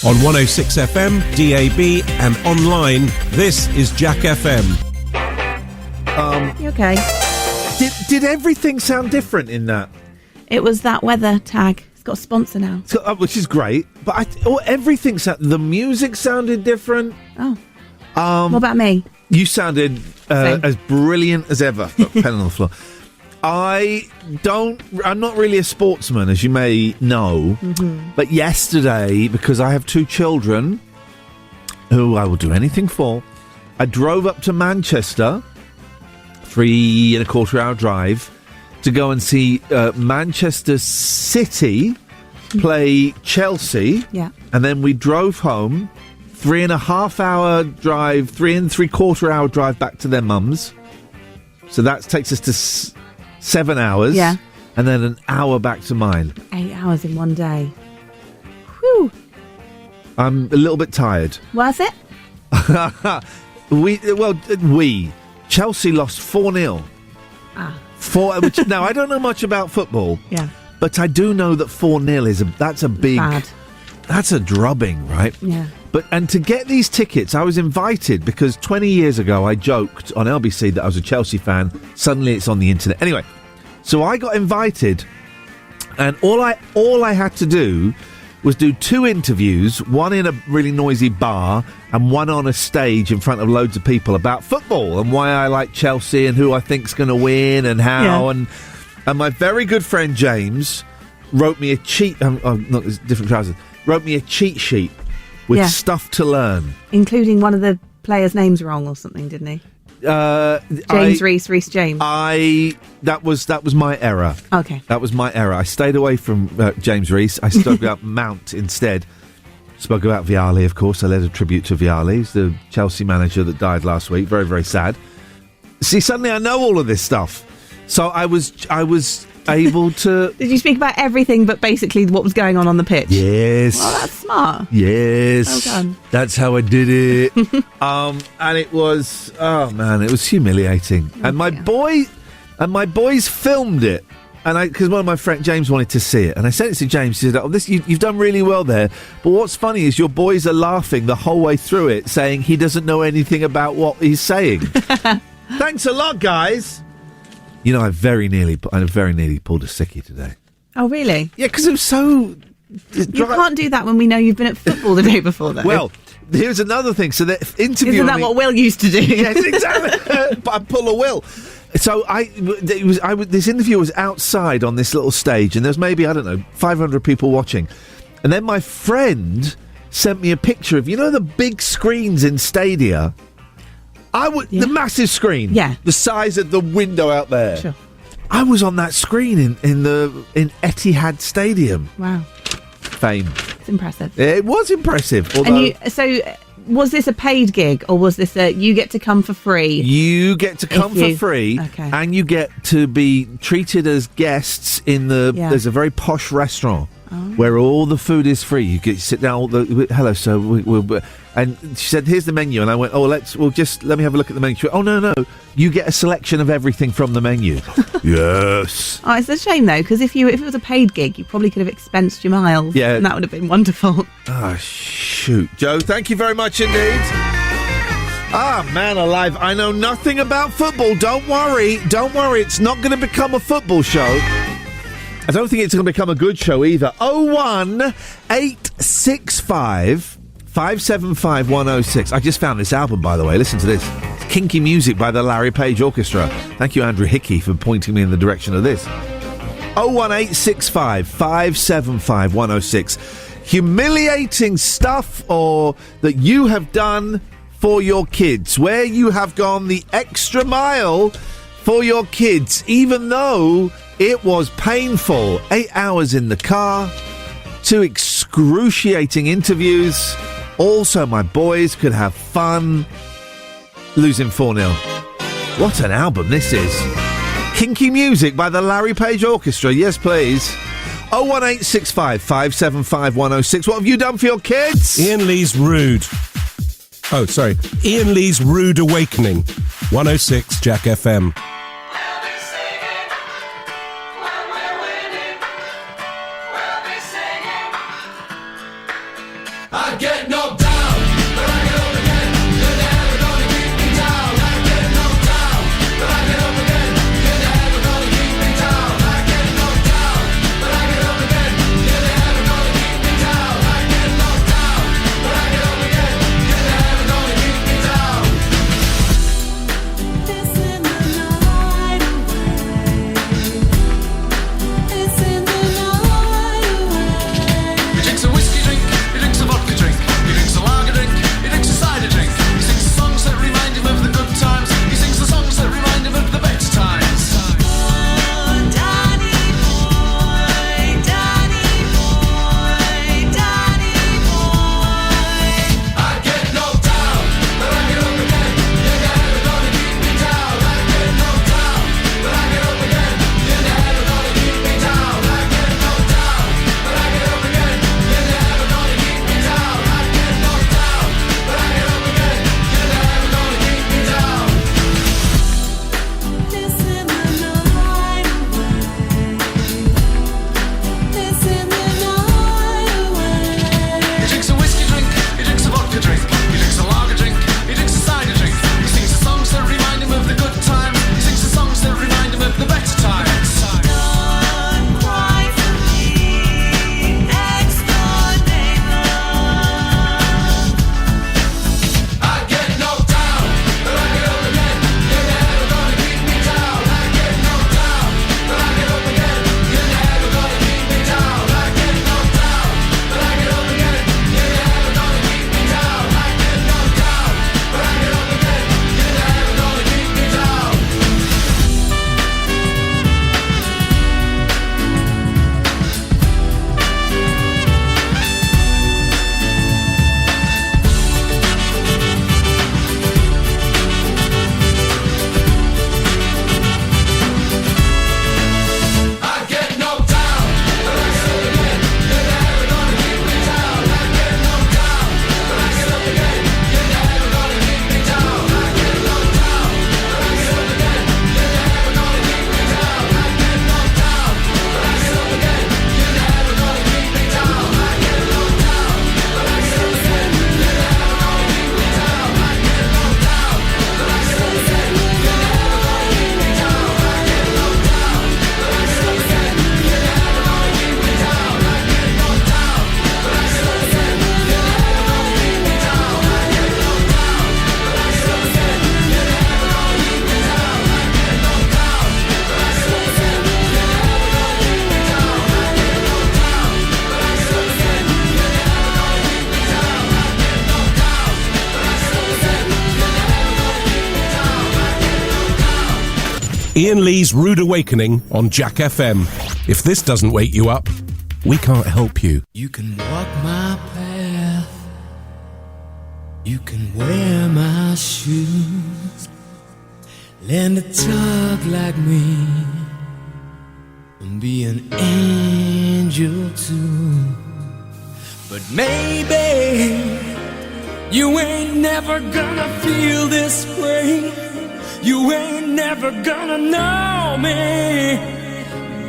On 106 FM, DAB and online, this is Jack FM. You okay? Did everything sound different in that? It was that weather tag. It's got a sponsor now. So, which is great, but everything the music sounded different. Oh. What about me? You sounded as brilliant as ever. Pen on the floor. I'm not really a sportsman, as you may know, but yesterday, because I have two children who I will do anything for, I drove up to Manchester, 3.25 hour drive, to go and see Manchester City play Chelsea. Yeah. And then we drove home, 3.5 hour drive, 3.75 hour drive back to their mums. So that takes us to 7 hours. Yeah. And then an hour back to mine. 8 hours in one day. Whew. I'm a little bit tired. Worth it? Chelsea lost 4-0. Now, I don't know much about football. Yeah. But I do know that 4-0 that's a big... Bad. That's a drubbing, right? Yeah. And to get these tickets, I was invited because 20 years ago I joked on LBC that I was a Chelsea fan. Suddenly it's on the internet. Anyway, so I got invited, and all I had to do was do 2 interviews, one in a really noisy bar and one on a stage in front of loads of people about football and why I like Chelsea and who I think's going to win and how. Yeah. And my very good friend James wrote me a wrote me a cheat sheet with stuff to learn, including one of the players' names wrong or something, didn't he? Reece James. That was my error. Okay, that was my error. I stayed away from James Reece. I spoke about Mount instead. Spoke about Vialli, of course. I led a tribute to Vialli. He's the Chelsea manager that died last week. Very, very sad. See, suddenly I know all of this stuff. So I was able to... Did you speak about everything but basically what was going on the pitch? Yes. Well, that's smart. Yes. Well done. That's how I did it. And it was... Oh, man, it was humiliating. And my boys filmed it. And because one of my friends, James, wanted to see it. And I sent it to James. He said, you've done really well there. But what's funny is your boys are laughing the whole way through it, saying he doesn't know anything about what he's saying. Thanks a lot, guys. You know, I very nearly pulled a sickie today. Oh, really? Yeah, because it was so... You can't do that when we know you've been at football the day before, though. Well, here's another thing. So the interview... Isn't that what Will used to do? Yes, exactly. But I pull a Will. So this interview was outside on this little stage, and there's maybe, 500 people watching. And then my friend sent me a picture of, the big screens in stadia... The massive screen, the size of the window out there. Sure. I was on that screen in Etihad Stadium. Wow, fame. It's impressive. It was impressive. Although... So, was this a paid gig or was this you get to come for free? You get to come for free, and you get to be treated as guests in the. Yeah. There's a very posh restaurant. Oh. Where all the food is free. You get to sit down. Hello, sir. And she said, "Here's the menu." And I went, let me have a look at the menu. She went, "Oh no, you get a selection of everything from the menu." Yes. Oh, it's a shame though, because if it was a paid gig, you probably could have expensed your miles. Yeah, and that would have been wonderful. Ah, shoot, Joe. Thank you very much indeed. Ah, man alive! I know nothing about football. Don't worry. It's not going to become a football show. I don't think it's going to become a good show either. 01865 575 106. I just found this album, by the way. Listen to this. It's Kinky Music by the Larry Page Orchestra. Thank you, Andrew Hickey, for pointing me in the direction of this. 01865 575 106. Humiliating stuff or that you have done for your kids, where you have gone the extra mile for your kids, even though it was painful. 8 hours in the car, 2 excruciating interviews. Also, my boys could have fun losing 4-0. What an album this is. Kinky Music by the Larry Page Orchestra. Yes, please. 01865 575 106. What have you done for your kids? Iain Lee's Rude Awakening. 106 Jack FM. I get knocked down, but I get up again. You're never gonna keep me down. I get knocked down, but I get up again. You're never gonna keep me down. I get knocked down, but I get up again. You're never gonna keep me down. I get knocked down, but I get up again. You're never gonna keep me down. It's in the night away. It's in the night away. He drinks a whiskey drink, he drinks a vodka drink, he drinks a lager drink, he drinks a cider drink. He sings the songs that remind him of the good times. He sings the songs that remind him of the best times. Oh, Danny boy, Danny boy, Danny boy. I get knocked down, but I get up again. You're never gonna keep me down. I get knocked down, but I get up again. You're never gonna keep me down. I get knocked down, but I get up again. You're never gonna keep me down. I get knocked down, but I get up again. You're never gonna keep me down. It's in the night away. It's in the night away. He drinks a whiskey drink, he drinks a vodka drink, he drinks a lager drink, he drinks a cider drink. He sings the songs that remind him of the good times. He sings the songs that remind him of the better times. Don't cry for me, ex-door neighbor. I get knocked down, but I get up again. You're never gonna keep me down. I get knocked down, but I get up again. You're never gonna keep me down. I get knocked down, but I get up again. You're never gonna keep me down. I get knocked down, but I get up again. You're never gonna keep me down. I get knocked down, but I get up again. You're never gonna keep me down. I get knocked down, but I get up again. You're never gonna keep me down. I get knocked down, but I get up again. You're never gonna keep me down. I get knocked down, but I get up again. You're never gonna keep me down. I get knocked down, but I get up again. You're never gonna keep me down. I get knocked down, but I get up again. You're never gonna keep me down. I get knocked down, but I get up again. You're never gonna keep me down. I get knocked down, but I get up again. You're never gonna keep me down. I get knocked down, but I get up again. You're never gonna keep me down. I get knocked down, but I get up again. You're never gonna keep me down. I get knocked down, but I get up again. You're never gonna keep me down. I get knocked down, but I get up again. You're never gonna keep me down. I get knocked down. Ian Lee's Rude Awakening on Jack FM. If this doesn't wake you up, we can't help you. You can walk my path. You can wear my shoes. Learn to talk like me. And be an angel too. But maybe you ain't never gonna feel this way. You ain't never gonna know me.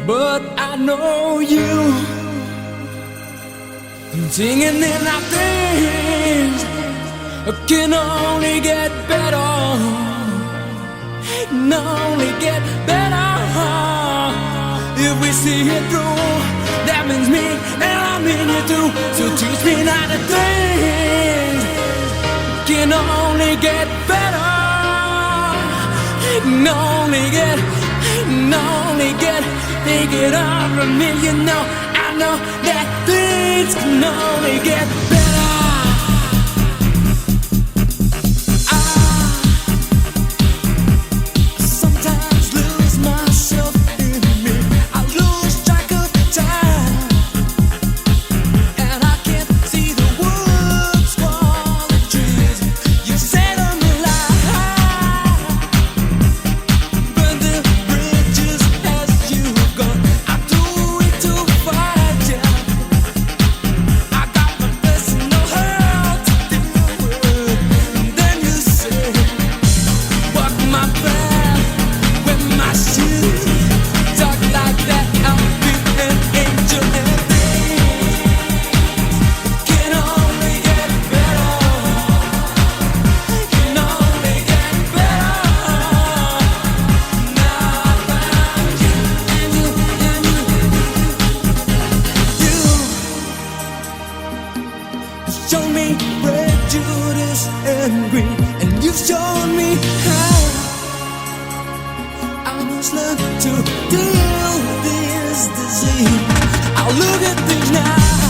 But I know you. Singing in our things can only get better. It can only get better. If we see it through, that means me and I mean you too. So teach me not to think. Can only get better. It can only get, take it all from me, you know. I know that things can only get better. I sometimes lose myself in me. I lose track of time, and I can't see the woods for the trees. You set them alive, but the bridges as you've gone. I do it to fight you. I got my best shown me prejudice and greed, and you've shown me how I must learn to deal with this disease. I'll look at things now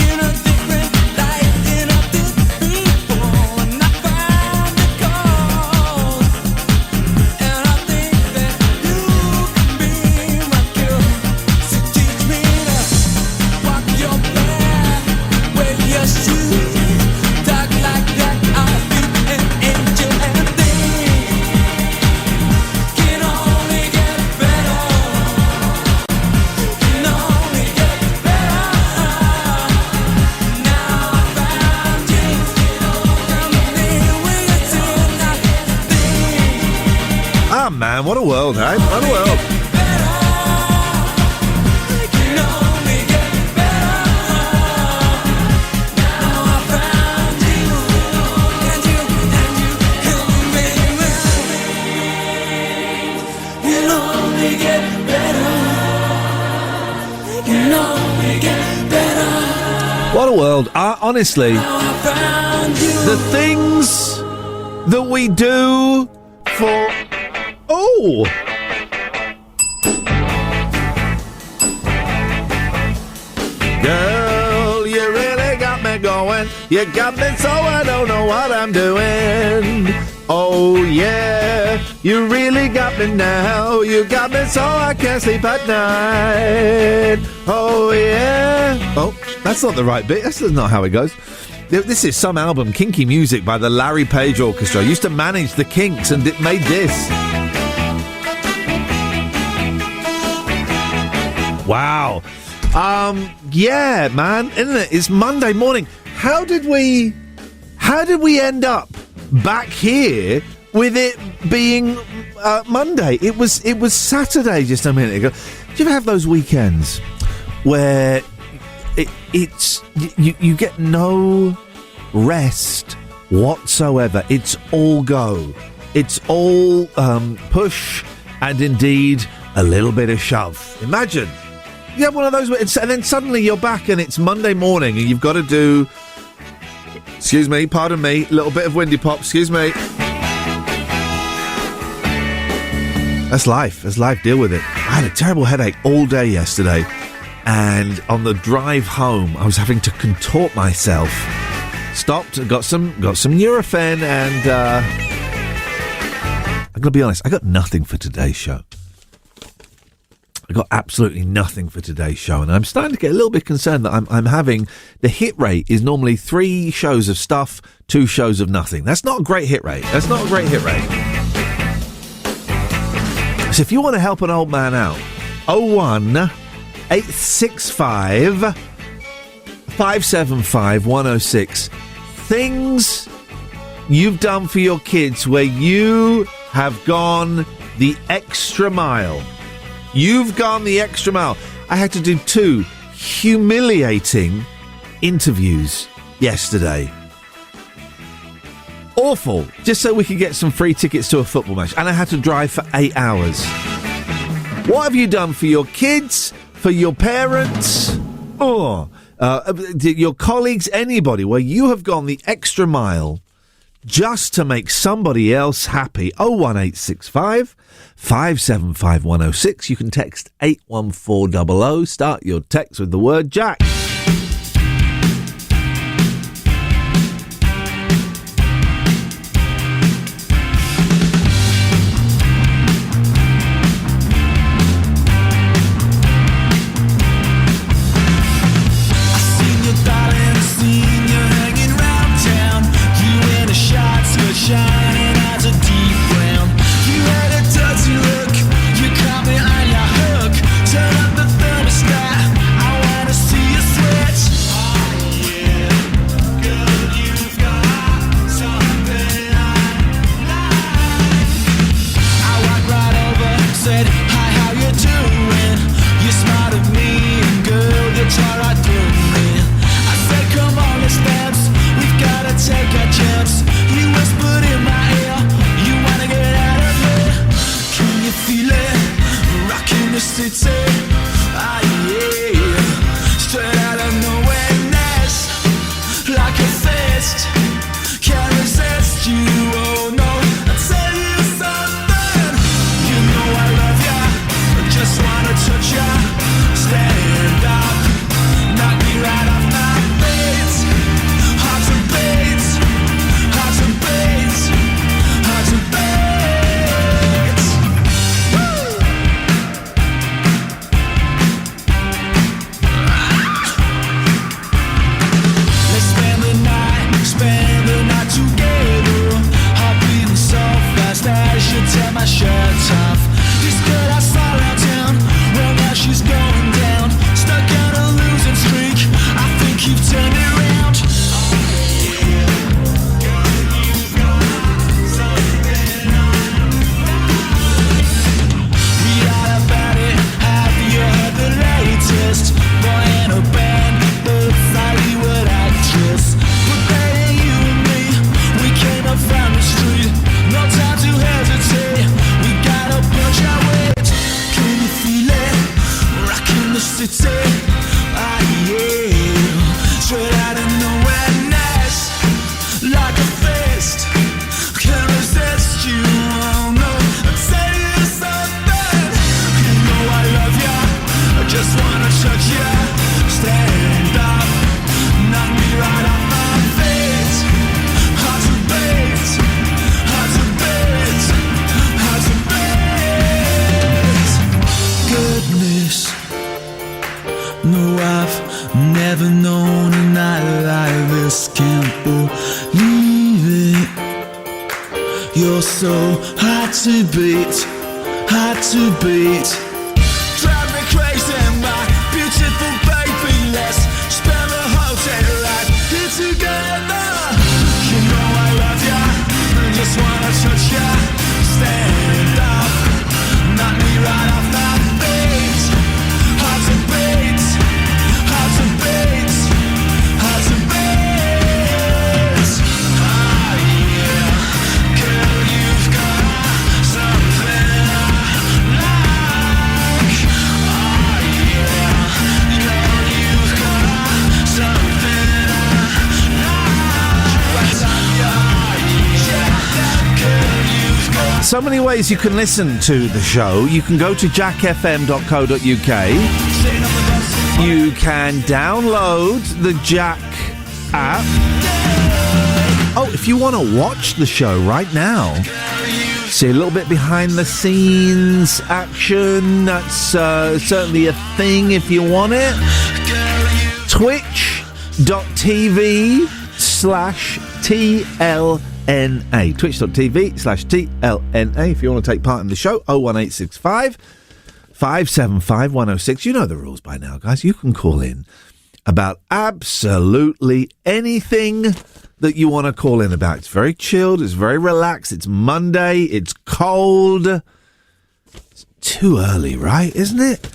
in a different light than I did before, and I found the cause, and I think that you can be my cure. So teach me to walk your path, wear your shoes, talk like that. I'll be an angel, and things can only get better. Can only get better. Now I found you. Come in with your tonight. Things Ah, man, what a world, eh? What a world. can only get better. Now I found you, and you made me. Can only get better. Can only get better. What a world. Honestly, Now I found you. the things that we do for... Oh! Girl, you really got me going. You got me so I don't know what I'm doing. Oh, yeah, you really got me now. You got me so I can't sleep at night. Oh, yeah. Oh, that's not the right bit. That's not how it goes. This is some album, Kinky Music, by the Larry Page Orchestra. I used to manage the Kinks and it made this. Wow. Yeah, man, isn't it? It's Monday morning. How did we end up back here with it being Monday? It was Saturday just a minute ago. Do you ever have those weekends where it's you get no rest whatsoever? It's all go. It's all push and indeed a little bit of shove. Imagine. You have one of those, and then suddenly you're back and it's Monday morning and you've got to do, excuse me, pardon me, a little bit of windy pop, excuse me. That's life. That's life. Deal with it. I had a terrible headache all day yesterday, and on the drive home, I was having to contort myself. Stopped, got some Nurofen, and I'm going to be honest, I got nothing for today's show. I got absolutely nothing for today's show, and I'm starting to get a little bit concerned that I'm having... The hit rate is normally 3 shows of stuff, 2 shows of nothing. That's not a great hit rate. That's not a great hit rate. So if you want to help an old man out, 01865 575 106. Things you've done for your kids where you have gone the extra mile. You've gone the extra mile. I had to do 2 humiliating interviews yesterday. Awful. Just so we could get some free tickets to a football match. And I had to drive for 8 hours. What have you done for your kids? For your parents? Your colleagues? Anybody? Where you have gone the extra mile just to make somebody else happy. 01865 575 106. You can text 81400. Start your text with the word Jack. Shining as a deep brown. You had a dirty look. You caught me on your hook. Turn up the thermostat. I wanna see you. so hard to beat, hard to beat. Drive me crazy, my beautiful baby. Let's spend the whole day right here together. You know I love ya, I just wanna touch ya. Stand up, knock me right off my feet. Hard to beat, hard to beat, hard to beat. Oh yeah, girl, you've got something I like. Oh yeah, girl, you've got something I like. So many ways you can listen to the show. You can go to jackfm.co.uk. You can download the Jack app. Oh, if you want to watch the show right now, see a little bit behind the scenes action. That's certainly a thing if you want it. Twitch.tv/TLNA. Twitch.tv/TLNA if you want to take part in the show. 01865 575 106. You know the rules by now, guys. You can call in about absolutely anything that you want to call in about. It's very chilled. It's very relaxed. It's Monday. It's cold. It's too early, right? Isn't it?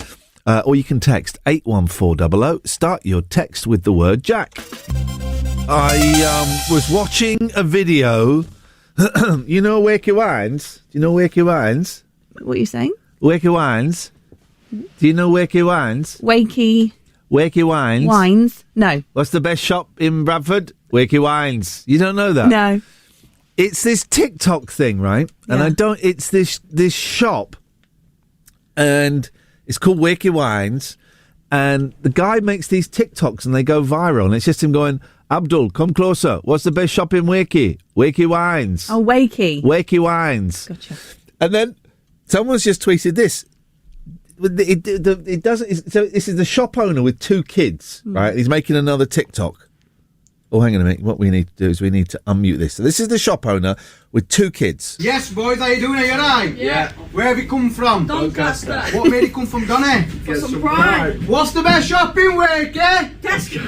Or you can text 81400. Start your text with the word Jack. I was watching a video. You know Wakey Wines? Do you know Wakey Wines? What are you saying? Wakey Wines? Do you know Wakey Wines? Wakey Wines? Wines? No. What's the best shop in Bradford? Wakey Wines. You don't know that? No. It's this TikTok thing, right? And Yeah. it's this shop, and it's called Wakey Wines, and the guy makes these TikToks and they go viral, and it's just him going, Abdul, come closer. What's the best shop in Wakey? Wakey Wines. Oh, Wakey. Wakey Wines. Gotcha. And then someone's just tweeted this. It doesn't. So this is the shop owner with two kids, right? He's making another TikTok. Oh, hang on a minute. What we need to do is we need to unmute this. So this is the shop owner with two kids. Yes, boys, how you doing? Are you alright? Yeah. Where have you come from? Doncaster. What made you come from Donny? For some pride. What's the best shop in Wakey? Tesco.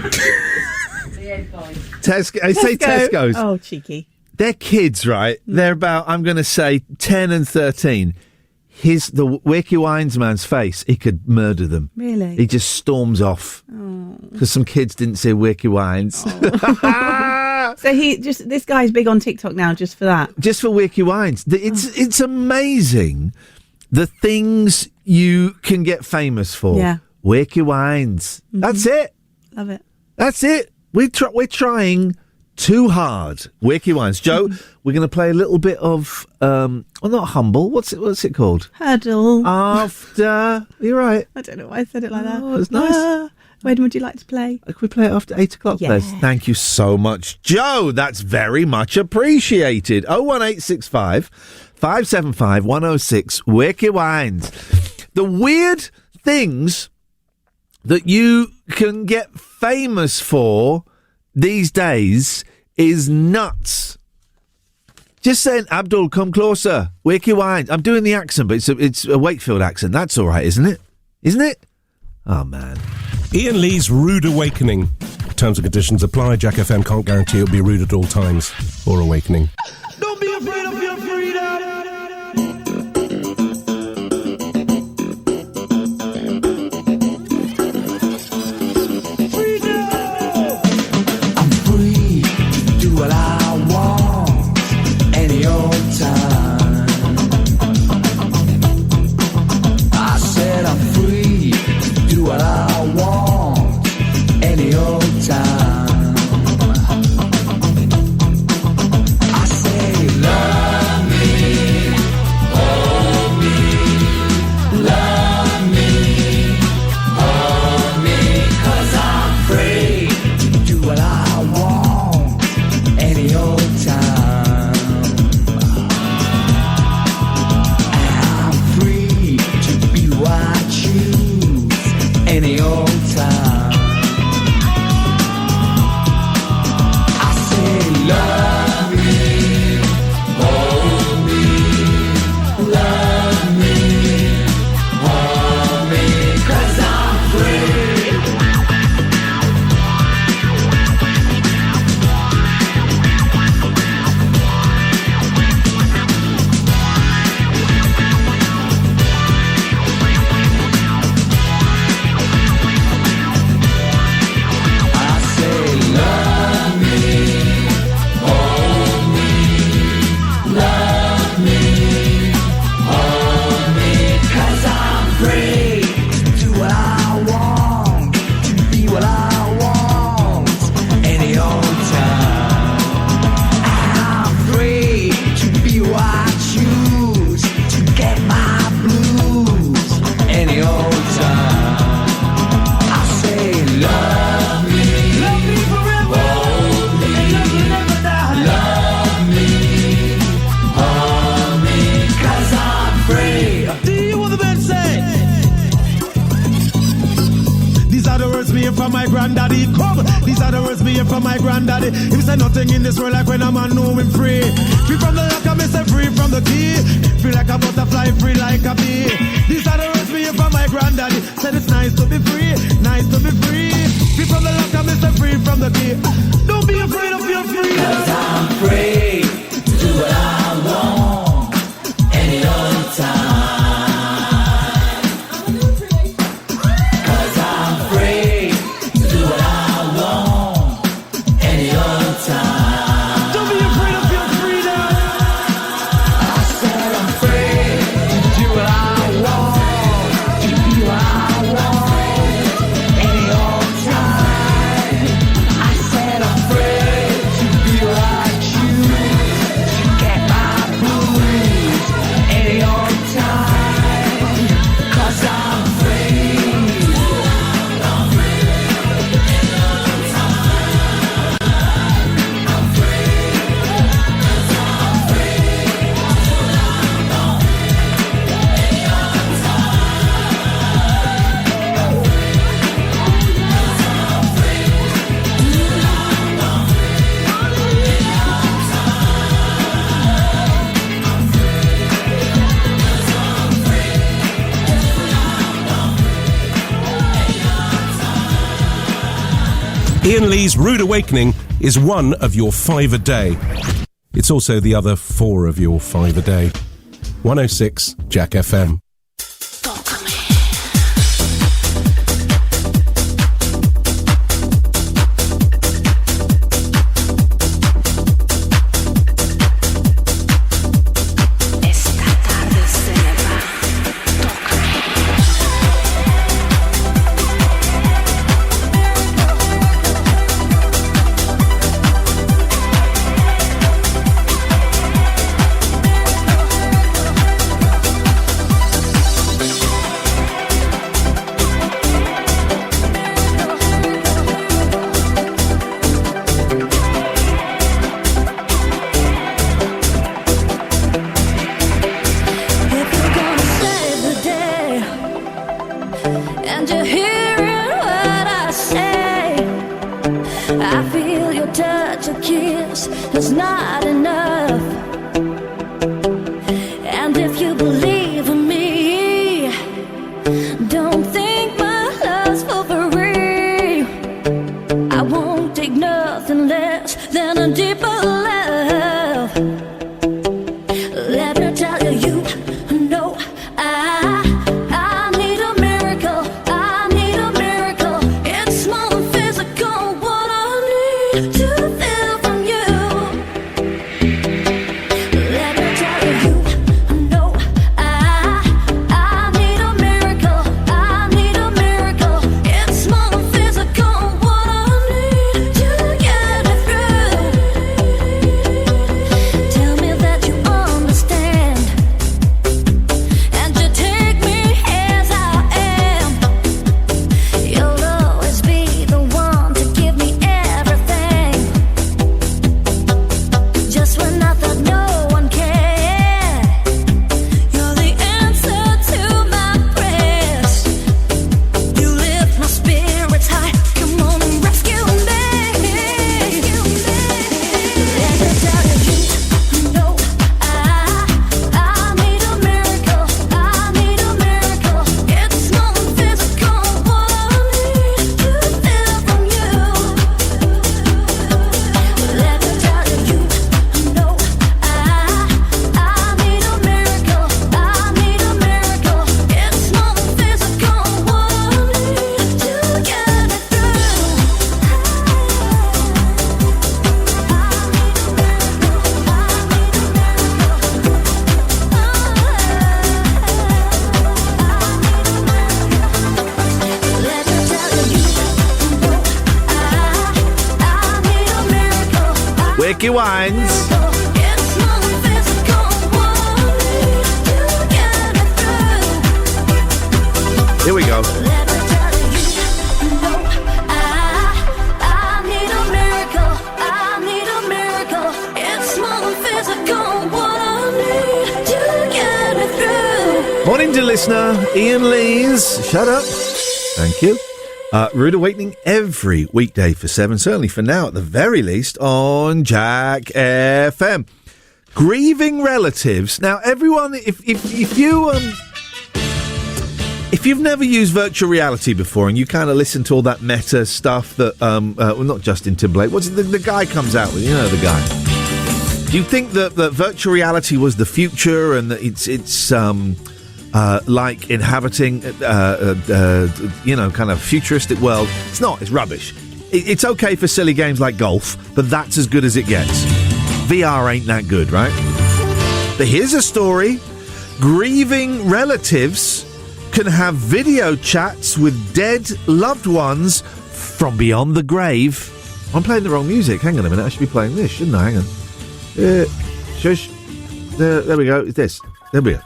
I say Tesco's. Oh, cheeky. They're kids, right? They're about, I'm going to say, 10 and 13. The Wakey Wines man's face, he could murder them. Really? He just storms off. Because some kids didn't say Wakey Wines. So this guy's big on TikTok now just for that. Just for Wakey Wines. It's amazing the things you can get famous for. Yeah. Wakey Wines. That's it. Love it. That's it. We're trying too hard. Wakey Wines. Joe, we're going to play a little bit of, well, not Humble. What's it called? Hurdle. After. You're right. I don't know why I said it like that. Oh, it's nice. When would you like to play? Can we play it after 8 o'clock, Yeah. please? Thank you so much, Joe. That's very much appreciated. 01865 575 106. Wakey Wines. The weird things that you can get famous for these days is nuts. Just saying, Abdul, come closer. Wakey Wines. I'm doing the accent, but it's a Wakefield accent. That's all right, isn't it? Isn't it? Oh, man. Ian Lee's Rude Awakening. Terms and conditions apply. Jack FM can't guarantee it'll be rude at all times or awakening. Don't be afraid of your freedom. I'm free to do what I want any old time. I said I'm free to do what I want any old time. I said any old time. I'm free to be who I choose, to get my blues any old time. I say love me forever, hold me, love me, hold me, 'cause I'm free. Do you what the men say? These are the words me hear from my granddaddy. Come, these are the words me hear from my granddaddy. He said nothing in this world like when a man know him free. Free from the lock, I miss him free from the key. Free like a butterfly, free like a bee. These are the words me hear from my granddaddy. Said it's nice to be free, nice to be free. Free from the lock, I miss him free from the key. Don't be afraid of your freedom. 'Cause I'm free to do what I want any old time. 'Cause I'm free to do what I want any old time. Don't be afraid of your freedom. I said I'm free to do what I want, to be who I want any old time. I said I'm free to be who I choose, to get my blues any old time. 'Cause I'm free. Ian Lee's Rude Awakening is one of your 5 a day. It's also the other 4 of your 5 a day. 106 Jack FM. Esta tarde se me va. If you're gonna save the day and you're hearing what I say, I feel your touch, a kiss is not enough. And if you believe in me, don't think my love's for free. I won't take nothing less than a deeper love. Let me tell you, no, I need a miracle. I need a miracle. It's small and physical. What I need to feel from you. Let me tell you, no, I need a miracle. I need a miracle. It's small and physical. What I need to get it through. Tell me that you understand, and you take me as I am. You'll always be the one to give me everything. Ricky Wines. It's more than physical. What I need to get me through. Here we go. Let me tell you, no, I need a miracle. I need a miracle. It's more than physical. What I need to get me through. Morning to listener Ian Lees. Shut up. Thank you. Rude Awakening every weekday for 7, certainly for now at the very least, on Jack FM. Grieving relatives. Now, everyone, if you've never used virtual reality before and you kind of listen to all that meta stuff that, well, not Justin Timberlake, what's it, the guy comes out with, you know the guy. Do you think that virtual reality was the future and that it's like inhabiting, kind of futuristic world? It's not. It's rubbish. It's okay for silly games like golf, but that's as good as it gets. VR ain't that good, right? But here's a story. Grieving relatives can have video chats with dead loved ones from beyond the grave. I'm playing the wrong music. Hang on a minute. I should be playing this, shouldn't I? Hang on. Shush. There we go. It's this. There we go.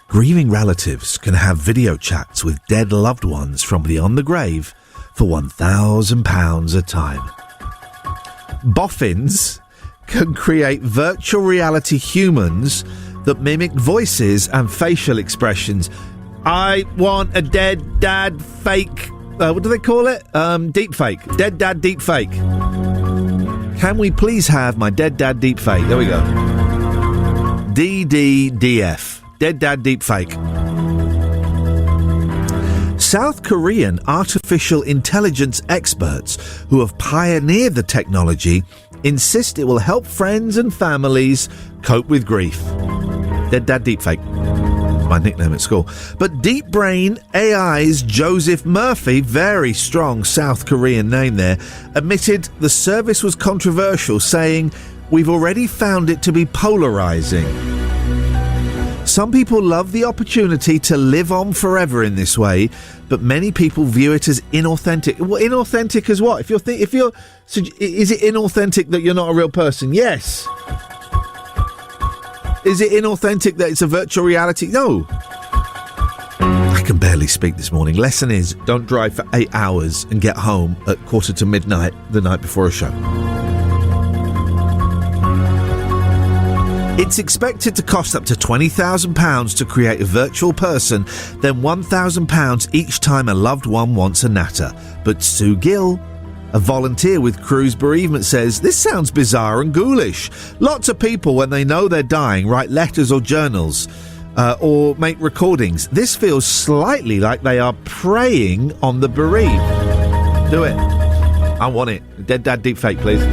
Grieving relatives can have video chats with dead loved ones from beyond the grave for £1,000 a time. Boffins can create virtual reality humans that mimic voices and facial expressions. I want a dead dad fake. What do they call it? Deep fake. Dead dad deep fake. Can we please have my dead dad deep fake? There we go. DDDF. Dead Dad Deepfake. South Korean artificial intelligence experts who have pioneered the technology insist it will help friends and families cope with grief. Dead Dad Deepfake. My nickname at school. But Deep Brain AI's Joseph Murphy, very strong South Korean name there, admitted the service was controversial, saying, "We've already found it to be polarizing. Some people love the opportunity to live on forever in this way, but many people view it as inauthentic." Well, inauthentic as what? Is it inauthentic that you're not a real person? Yes. Is it inauthentic that it's a virtual reality? No. I can barely speak this morning. Lesson is, don't drive for 8 hours and get home at 1:45 midnight the night before a show. It's expected to cost up to £20,000 to create a virtual person, then £1,000 each time a loved one wants a natter. But Sue Gill, a volunteer with Crew's Bereavement, says, "This sounds bizarre and ghoulish. Lots of people, when they know they're dying, write letters or journals or make recordings. This feels slightly like they are preying on the bereaved." Do it. I want it. Dead Dad Deepfake, please.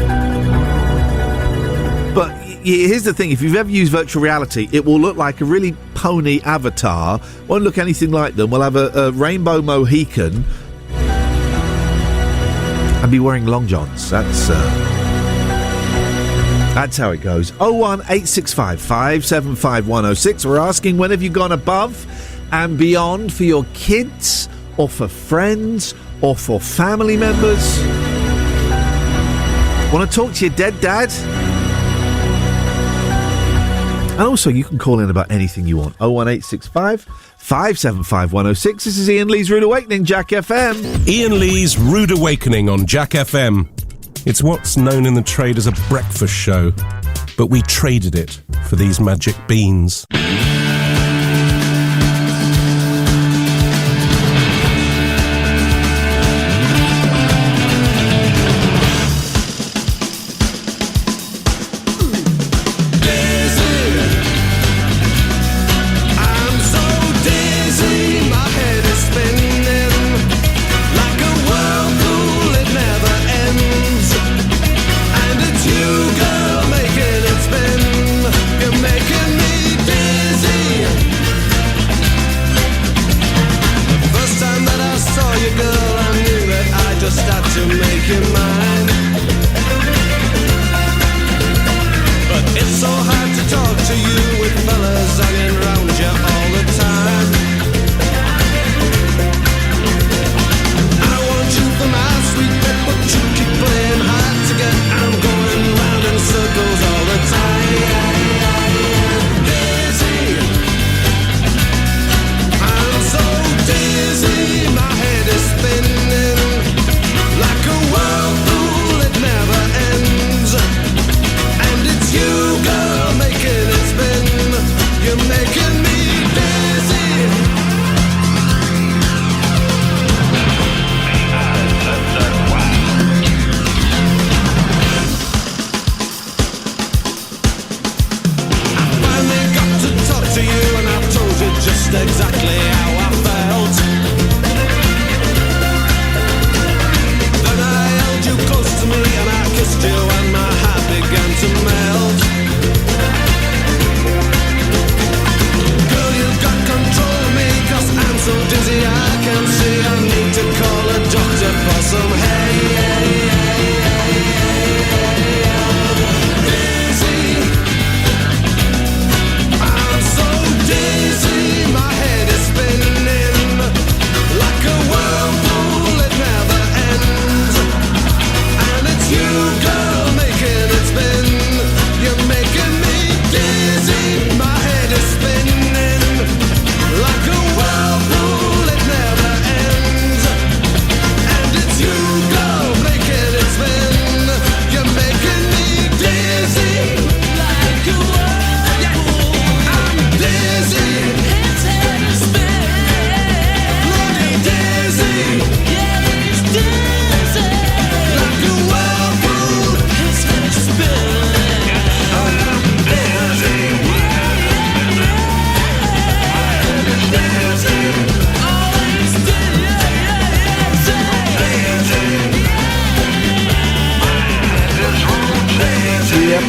But here's the thing, if you've ever used virtual reality, it will look like a really pony avatar. Won't look anything like them. We'll have a rainbow Mohican and be wearing long johns. That's how it goes. 01865 575 106. We're asking, when have you gone above and beyond for your kids or for friends or for family members? Want to talk to your dead dad? And also, you can call in about anything you want. 01865 575 106. This is Ian Lee's Rude Awakening, Jack FM. Ian Lee's Rude Awakening on Jack FM. It's what's known in the trade as a breakfast show, but we traded it for these magic beans. Together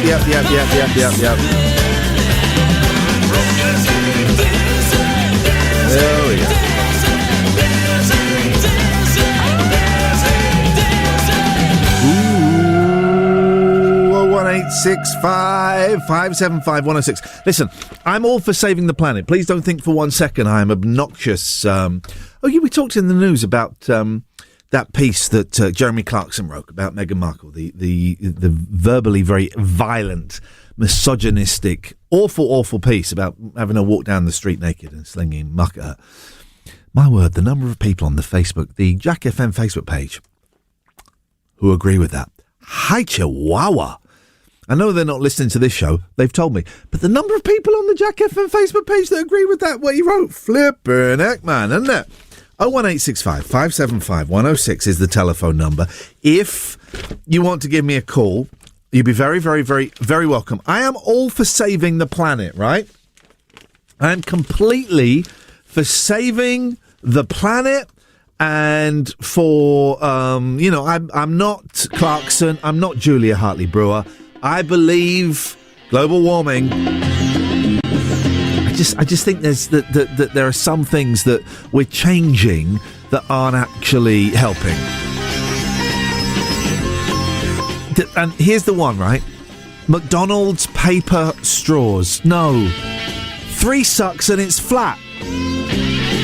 There we go. Ooh, 01865 575 106. Listen, I'm all for saving the planet. Please don't think for 1 second I am obnoxious. We talked in the news about that piece that Jeremy Clarkson wrote about Meghan Markle, the verbally very violent, misogynistic, awful piece about having her walk down the street naked and slinging muck at her. My word, the number of people on the Jack FM Facebook page who agree with that. Hi, Chihuahua. I know they're not listening to this show. They've told me. But the number of people on the Jack FM Facebook page that agree with that, what he wrote, flippin' heck, man, isn't it? 01865 575 106 is the telephone number. If you want to give me a call, you'd be very, very, very, very welcome. I am all for saving the planet, right? I am completely for saving the planet and for, I'm not Clarkson. I'm not Julia Hartley-Brewer. I believe global warming. I just think that there are some things that we're changing that aren't actually helping. And here's the one, right? McDonald's paper straws. No. 3 sucks and it's flat.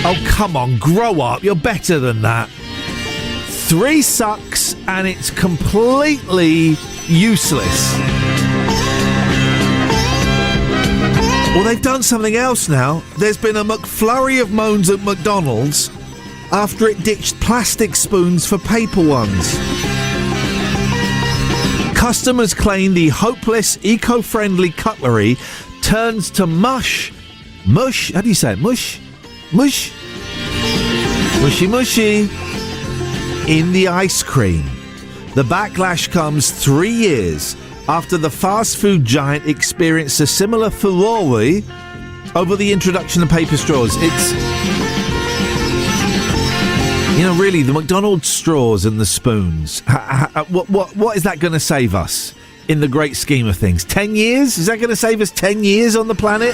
Oh, come on, grow up. You're better than that. 3 sucks and it's completely useless. Well, they've done something else now. There's been a McFlurry of moans at McDonald's after it ditched plastic spoons for paper ones. Customers claim the hopeless, eco-friendly cutlery turns to mush. Mush? How do you say it? Mush? Mush? Mushy in the ice cream. The backlash comes 3 years after the fast food giant experienced a similar furore over the introduction of paper straws. It's, really, the McDonald's straws and the spoons. What is that going to save us in the great scheme of things? 10 years? Is that going to save us 10 years on the planet?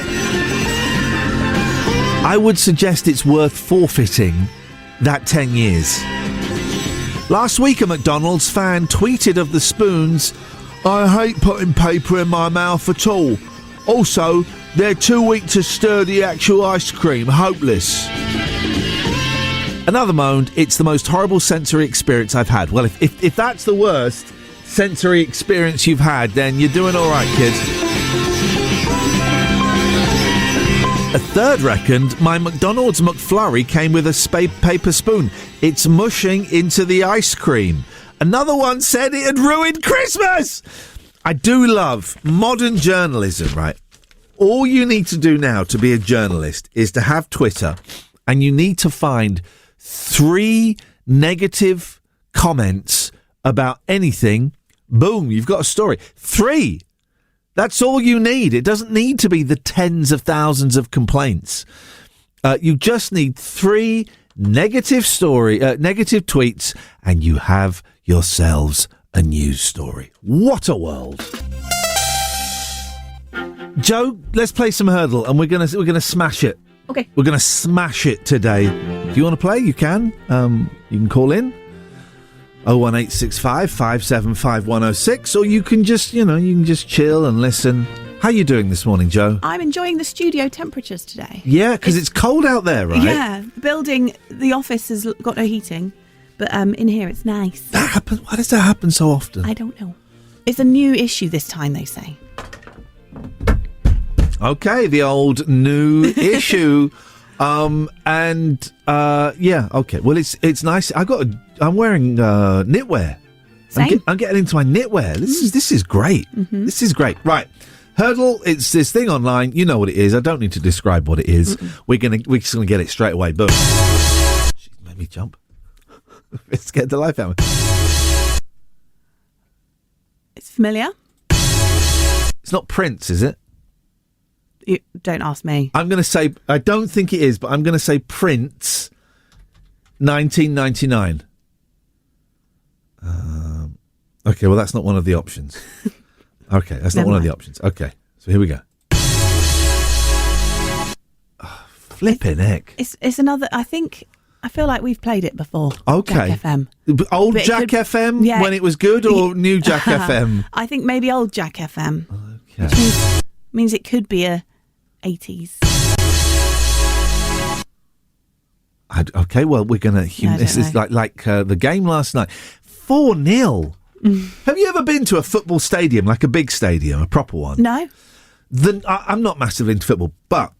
I would suggest it's worth forfeiting that 10 years. Last week, a McDonald's fan tweeted of the spoons, "I hate putting paper in my mouth at all. Also, they're too weak to stir the actual ice cream. Hopeless." Another moaned, "It's the most horrible sensory experience I've had." Well, if that's the worst sensory experience you've had, then you're doing all right, kid. A third reckoned, "My McDonald's McFlurry came with a paper spoon. It's mushing into the ice cream." Another one said it had ruined Christmas. I do love modern journalism, right? All you need to do now to be a journalist is to have Twitter, and you need to find 3 negative comments about anything. Boom, you've got a story. 3. That's all you need. It doesn't need to be the tens of thousands of complaints. You just need 3 negative tweets, and you have yourselves a news story. What a world! Joe, let's play some Hurdle, and we're gonna smash it. Okay. We're gonna smash it today. Do you want to play? You can. You can call in. 01865 575 106, or you can just chill and listen. How are you doing this morning, Joe? I'm enjoying the studio temperatures today. Yeah, because it's cold out there, right? Yeah, the office has got no heating, but in here it's nice. That happens. Why does that happen so often? I don't know. It's a new issue this time, they say. Okay, the old new issue. Yeah, okay. Well, it's nice. I'm wearing knitwear. Same. I'm getting into my knitwear. This is great. Mm-hmm. This is great. Right. Hurdle, it's this thing online. You know what it is. I don't need to describe what it is. We're just gonna get it straight away. Boom. She made me jump. It's getting the life out of me. It's familiar. It's not Prince, is it? You don't ask me. I'm going to say, I don't think it is, but I'm going to say Prince 1999. Okay, well, that's not one of the options. Okay, that's not Never one of the mind. options. Okay, so here we go. Oh, flipping heck. It's another. I feel like we've played it before. Okay. Jack FM. Old But it Jack could- FM yeah. when it was good, or new Jack FM? I think maybe old Jack FM. Okay. Which means it could be a 80s. Okay, well, we're going to... I This don't is know. like the game last night. 4-0. Have you ever been to a football stadium, like a big stadium, a proper one? No? I'm not massively into football, but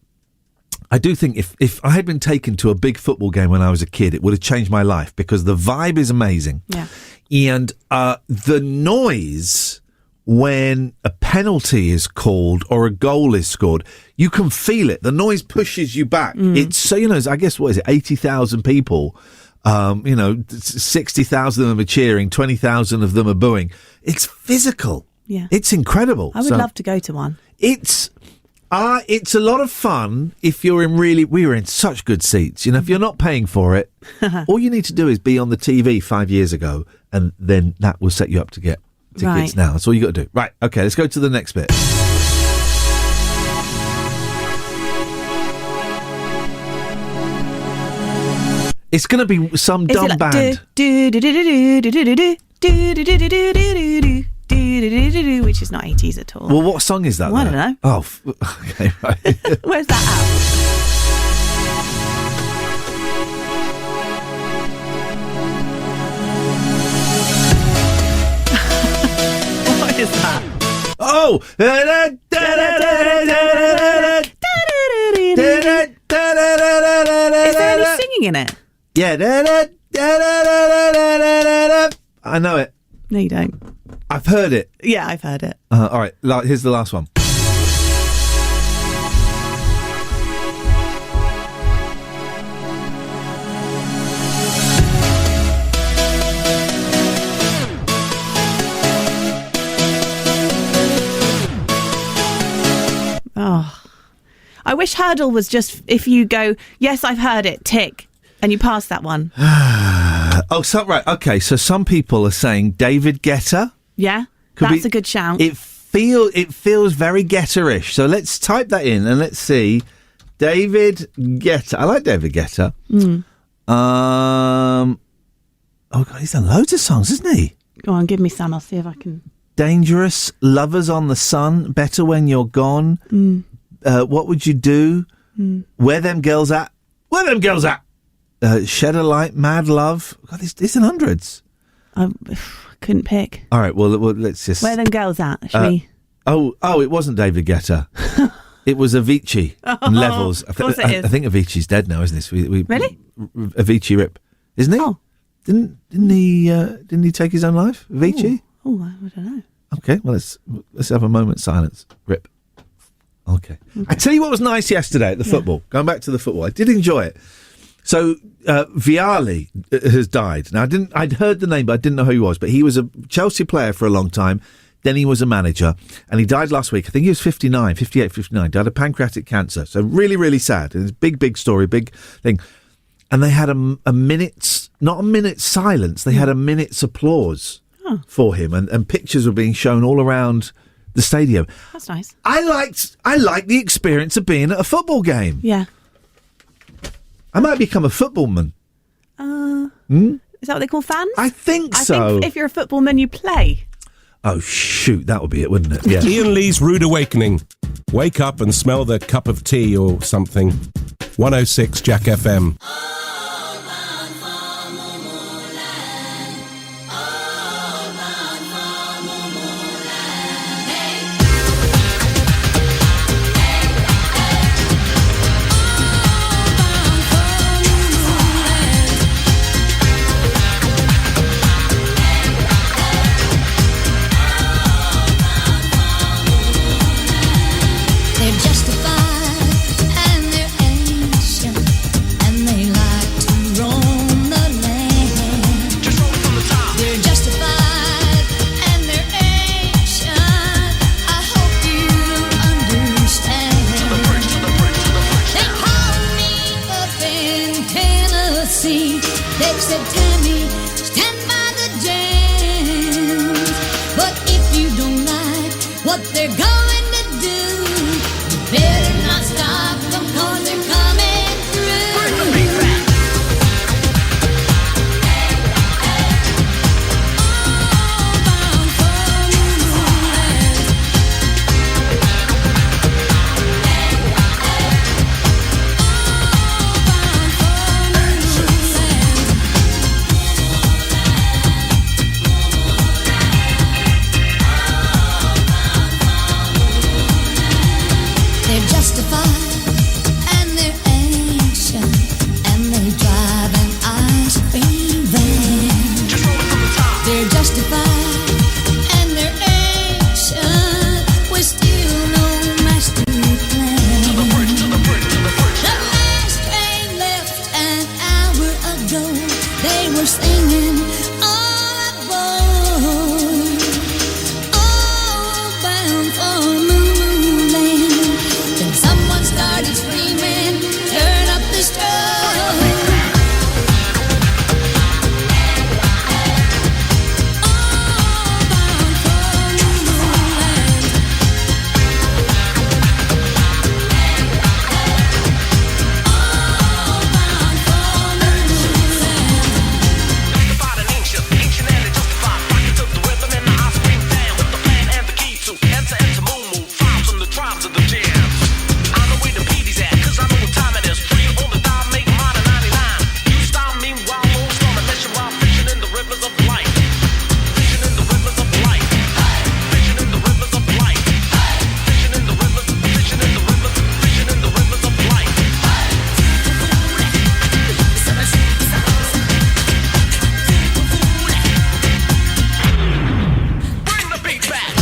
I do think if I had been taken to a big football game when I was a kid, it would have changed my life, because the vibe is amazing. Yeah. And the noise when a penalty is called or a goal is scored, you can feel it. The noise pushes you back. It's so, I guess, what is it, 80,000 people, 60,000 of them are cheering, 20,000 of them are booing. It's physical. Yeah. It's incredible. I would love to go to one. It's a lot of fun if you're we were in such good seats. If you're not paying for it, all you need to do is be on the TV 5 years ago, and then that will set you up to get tickets Right. now. That's all you got to do. Right, okay, let's go to the next bit. It's going to be some Is dumb it like band. which is not 80s at all. Well, what song is that? Well, I then? don't know. Oh, okay, right. Where's that at? What is that? Oh! Is there any singing in it? Yeah. I know it. No, you don't. I've heard it. Yeah, I've heard it. All right, here's the last one. Oh, I wish Hurdle was just if you go, yes, I've heard it, tick, and you pass that one. Oh, right. Okay, so some people are saying David Guetta. Yeah, Could that's be- a good shout. It feels very Guetta-ish. So let's type that in and let's see. David Guetta. I like David Guetta. Oh God, he's done loads of songs, hasn't he? Go on, give me some. I'll see if I can. Dangerous, Lovers on the Sun, Better When You're Gone. What Would You Do? Where Them Girls At? Where Them Girls At? Shed a Light, Mad Love. God, it's in hundreds. I couldn't pick. All right, well let's just... Where them girls at? Should we? Oh, it wasn't David Guetta. It was Avicii and Levels. Of course it is. I think Avicii's dead now, isn't he? Really? Avicii rip, isn't he? Oh. Didn't he take his own life? Avicii? Oh, I don't know. Okay, well let's have a moment's silence. Rip. Okay. I tell you what was nice yesterday at the football. Going back to the football, I did enjoy it. So Vialli has died. Now I'd heard the name, but I didn't know who he was. But he was a Chelsea player for a long time. Then he was a manager, and he died last week. I think he was 58, 59. Died of pancreatic cancer. So really, really sad. It's a big story, big thing. And they had a minute's, not a minute's silence. They had a minute's applause for him, and pictures were being shown all around the stadium. That's nice. I liked the experience of being at a football game. Yeah. I might become a footballman. Is that what they call fans? I think I so. think if you're a footballman, you play. Oh, shoot, that would be it, wouldn't it? Yeah. Iain Lee's Rude Awakening. Wake up and smell the cup of tea or something. 106 Jack FM. They're justified and they're ancient and they lie. what they're going to do. You better not stop them 'cause they're coming through. Bring the beat back. They're justified and they're ancient and they drive an ice cream van. They're justified and they're ancient with still no master plan. The last train left an hour ago. They were singing all aboard, all bound for Moo Land. Then someone started screaming, turn up the strobe. All bound for Moo Land. All bound for Moo Land. Justified and ancient, ancient and justified. Rocket took the rhythm and the ice cream fan with the plan and the key to enter Moo Moo. Files from the tribes of the jams. I know where the PD's at, 'cause I know what time it is. Free on the dime, make mine at 99. You style meanwhile, low storm and let you while fishing in the rivers of life. Fishing in the rivers of life. Fishing in the rivers of life. Fishing in the rivers, fishing in the rivers, fishing in the rivers of life. Bring the beat back.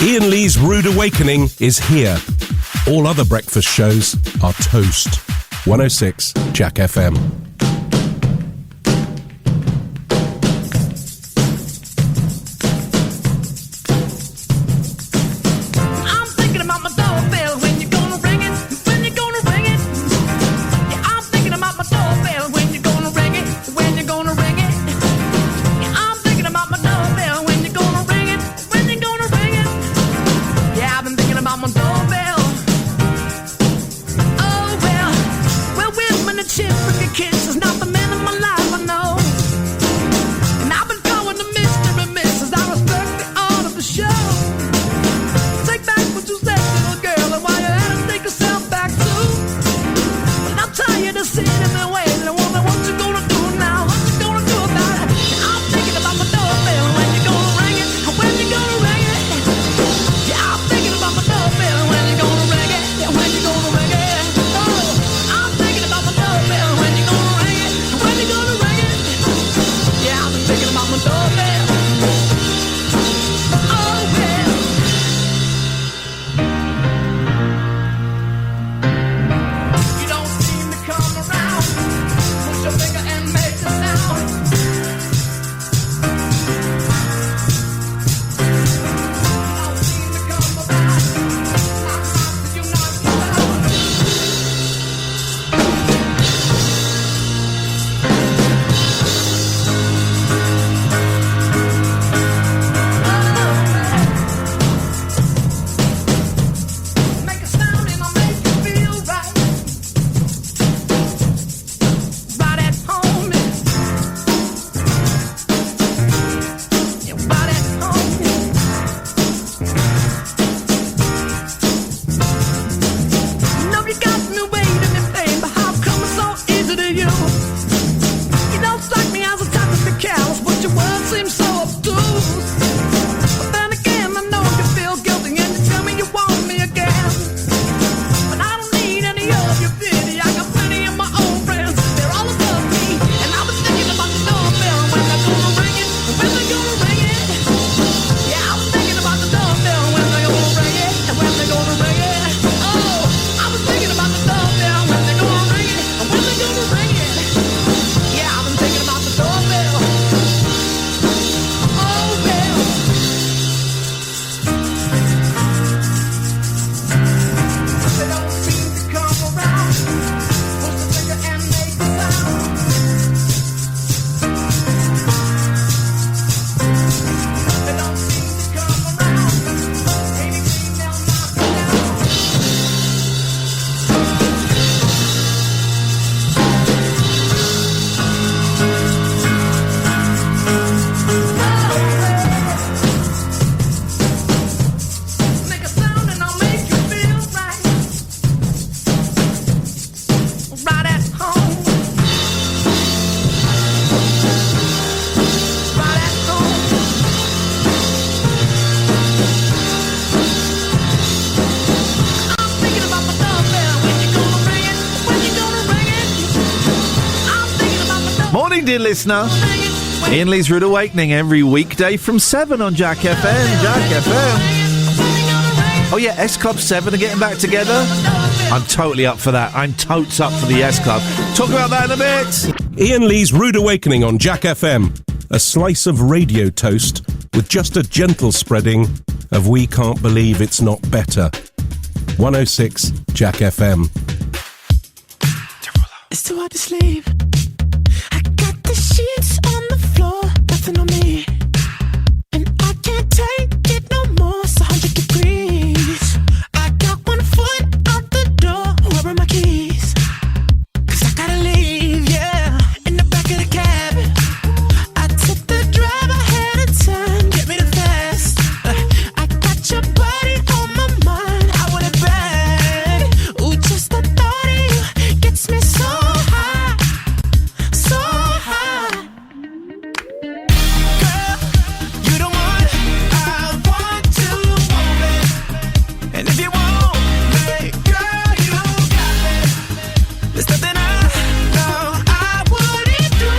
Ian Lee's Rude Awakening is here. All other breakfast shows are toast. 106 Jack FM. I'm thinking about my doorbell. When you gonna ring it? When you gonna ring it? Yeah, I'm thinking about my doorbell. When you gonna ring it? When you gonna ring it? Yeah, I'm thinking about my doorbell. When you gonna ring it? When you gonna ring it? Yeah, I've been thinking about my doorbell. Oh well, women and chip with your kids is not the man of my life, I know. And I've been going to Mr. and Mrs. I respect the art of the show. Take back what you said, little girl, and while you're at it, take yourself back too. And I'm tired of sitting in the way, and I wonder what you gonna do now, what you gonna do about it. I'm thinking about my doorbell, when you gonna ring it, when you gonna ring it. Yeah, I'm thinking about my doorbell, when you gonna ring it, yeah, when you gonna ring it. Oh, I'm thinking about my doorbell, when you gonna ring it, when you gonna ring it. Yeah, I've been thinking about my doorbell. Oh well. Australian listener. Iain Lee's Rude Awakening every weekday from 7 on Jack FM. Jack FM. Oh yeah, S Club 7 are getting back together. I'm totally up for that. I'm totes up for the S Club. Talk about that in a bit. Iain Lee's Rude Awakening on Jack FM. A slice of radio toast with just a gentle spreading of We Can't Believe It's Not Better. 106 Jack FM. It's too hard to sleep. I got the sheets on the floor, nothing on me. And I can't take it no more, it's 100 degrees. I got one foot out the door, where are my keys? 'Cause I gotta leave, yeah. In the back of the cab, I took the drive ahead of time, get me the fast. I got your body on my mind, I want it bad. Ooh, just the thought of you gets me so high, so high. Girl, you the one I want to hold it. And if you want me, girl, you got me. There's nothing I know I wouldn't do,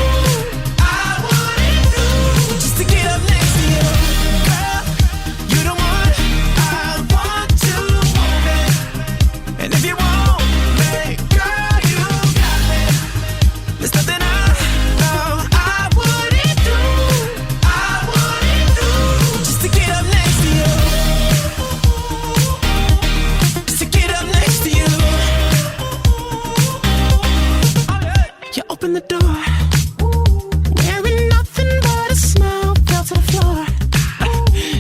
just to get up next to you. Girl, you the one I want to hold it. And if you want me, girl, you got me. There's nothing I know I wouldn't do, just to get up next to you. Just to get up next to you. You open the door, wearing nothing but a smile, fell to the floor.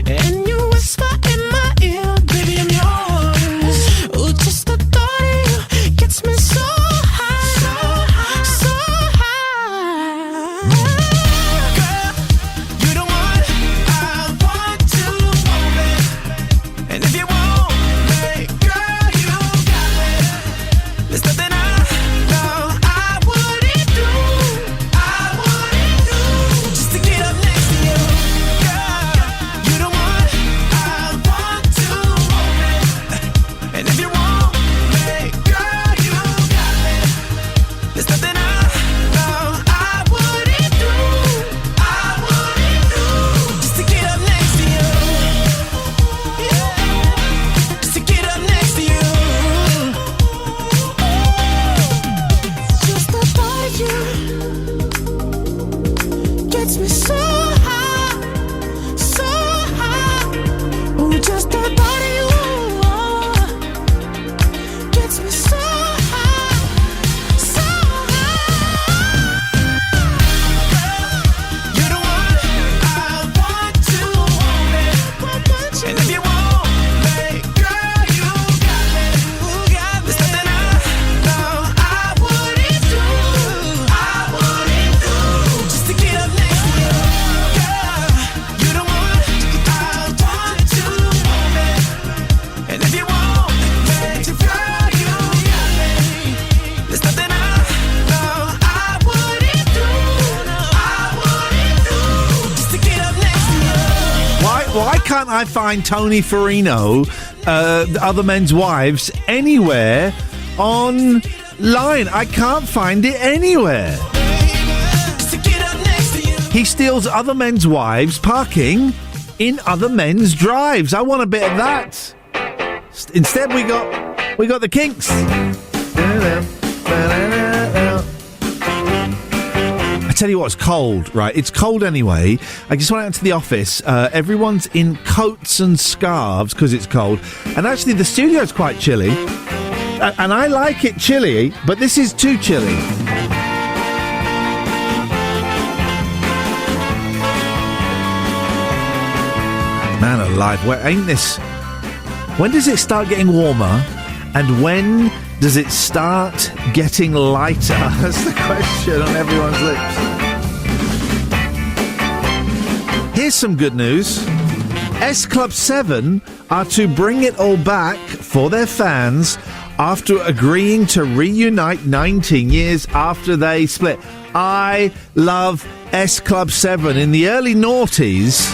And you whisper in my ear, baby, I'm yours. Ooh, just the thought of you gets me so high, so high. Girl, you the one I want to hold it. And if you want me, girl, you got me. There's nothing I know I wouldn't do, just to get up next to you. Girl, you the one I want to hold it. And if you want me, girl, you got me. There's nothing I know I wouldn't do, just to get up next to you. Yeah, just to get up next to you. Just the thought of you gets me so high, so high. Ooh, just the thought of you gets me so high, so high. You're the one I want to hold it. And if you want me, girl, you got me. There's nothing I know I wouldn't do, just to get up next to you. Girl, you're the one I want to hold it. And if you want me, girl, you got me. There's nothing I know I wouldn't do, just to get up next to you. Why can't I find Tony Farino, Other Men's Wives, anywhere online? I can't find it anywhere. Just to get up next to you. He steals other men's wives parking in other men's drives. I want a bit of that. Instead, we got the Kinks. I tell you what, it's cold, right? It's cold anyway. I just went out to the office. Everyone's in coats and scarves because it's cold. And actually, the studio's quite chilly. And I like it chilly, but this is too chilly. Man alive, where ain't this? When does it start getting warmer? And when does it start getting lighter? That's the question on everyone's lips. Here's some good news. S Club 7 are to bring it all back for their fans after agreeing to reunite 19 years after they split. I love S Club 7. In the early noughties,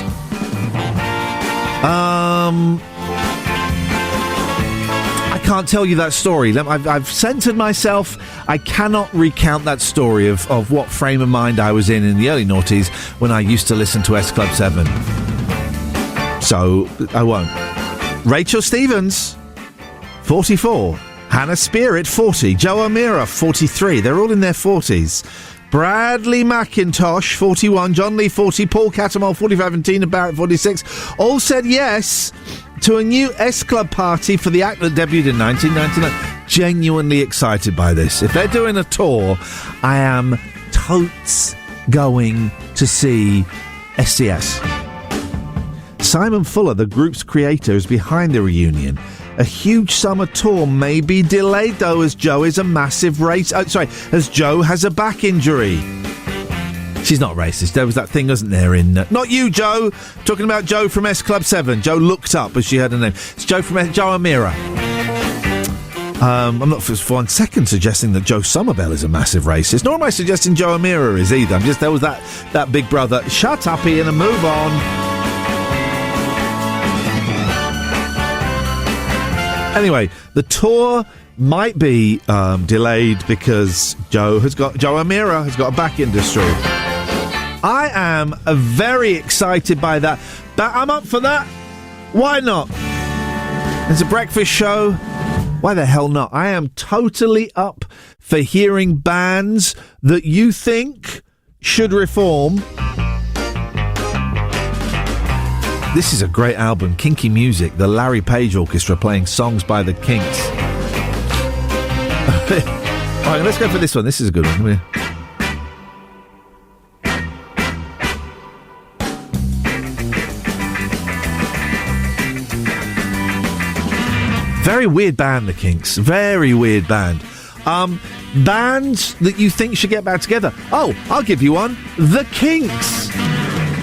I can't tell you that story. I've censored myself. I cannot recount that story of what frame of mind I was in the early noughties when I used to listen to S Club 7. So, I won't. Rachel Stevens, 44. Hannah Spirit, 40. Joe O'Meara, 43. They're all in their 40s. Bradley McIntosh, 41. John Lee, 40. Paul Catamol, 45. And Tina Barrett, 46. All said yes to a new S Club party for the act that debuted in 1999. Genuinely excited by this. If they're doing a tour, I am totes going to see SCS. Simon Fuller, the group's creator, is behind the reunion. A huge summer tour may be delayed, though, as Joe is a massive as Joe has a back injury. She's not racist. There was that thing, wasn't there, in... not you, Joe! Talking about Joe from S Club 7. Joe looked up as she heard her name. It's Joe from Joe O'Meara. I'm not for 1 second suggesting that Joe Somerville is a massive racist, nor am I suggesting Joe O'Meara is either. There was that big brother. Shut up, Ian, and move on. Anyway, the tour might be delayed because Joe O'Meara has got a back industry. I am very excited by that. But I'm up for that. Why not? There's a breakfast show. Why the hell not? I am totally up for hearing bands that you think should reform. This is a great album, Kinky Music, the Larry Page Orchestra playing songs by the Kinks. All right, let's go for this one. This is a good one. Come here. Very weird band, the Kinks. Very weird band. Bands that you think should get back together. Oh, I'll give you one. The Kinks.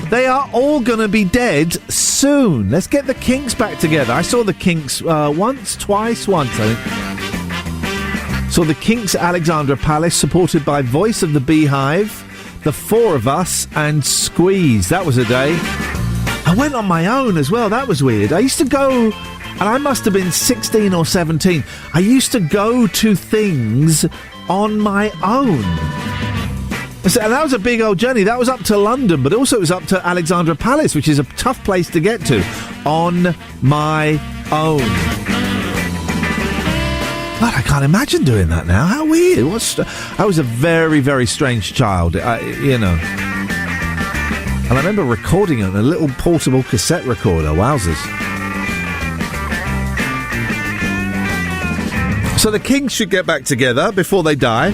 They are all going to be dead soon. Let's get the Kinks back together. I saw the Kinks once, I think. Saw the Kinks at Alexandra Palace, supported by Voice of the Beehive, The Four of Us, and Squeeze. That was a day. I went on my own as well. That was weird. I used to go, and I must have been 16 or 17. I used to go to things on my own. And that was a big old journey. That was up to London, but also it was up to Alexandra Palace, which is a tough place to get to, on my own. God, I can't imagine doing that now. How weird. I was a very, very strange child, And I remember recording it on a little portable cassette recorder. Wowzers. So the Kings should get back together before they die.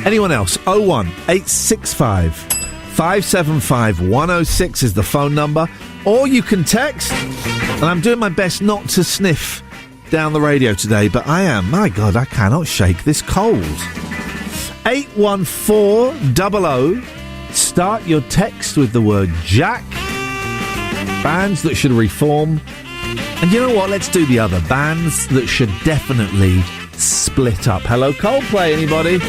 Anyone else? 01865 575 106 is the phone number. Or you can text. And I'm doing my best not to sniff down the radio today, but I am. My God, I cannot shake this cold. 81400. Start your text with the word Jack. Bands that should reform. And you know what? Let's do the other. Bands that should definitely split up. Hello, Coldplay, anybody?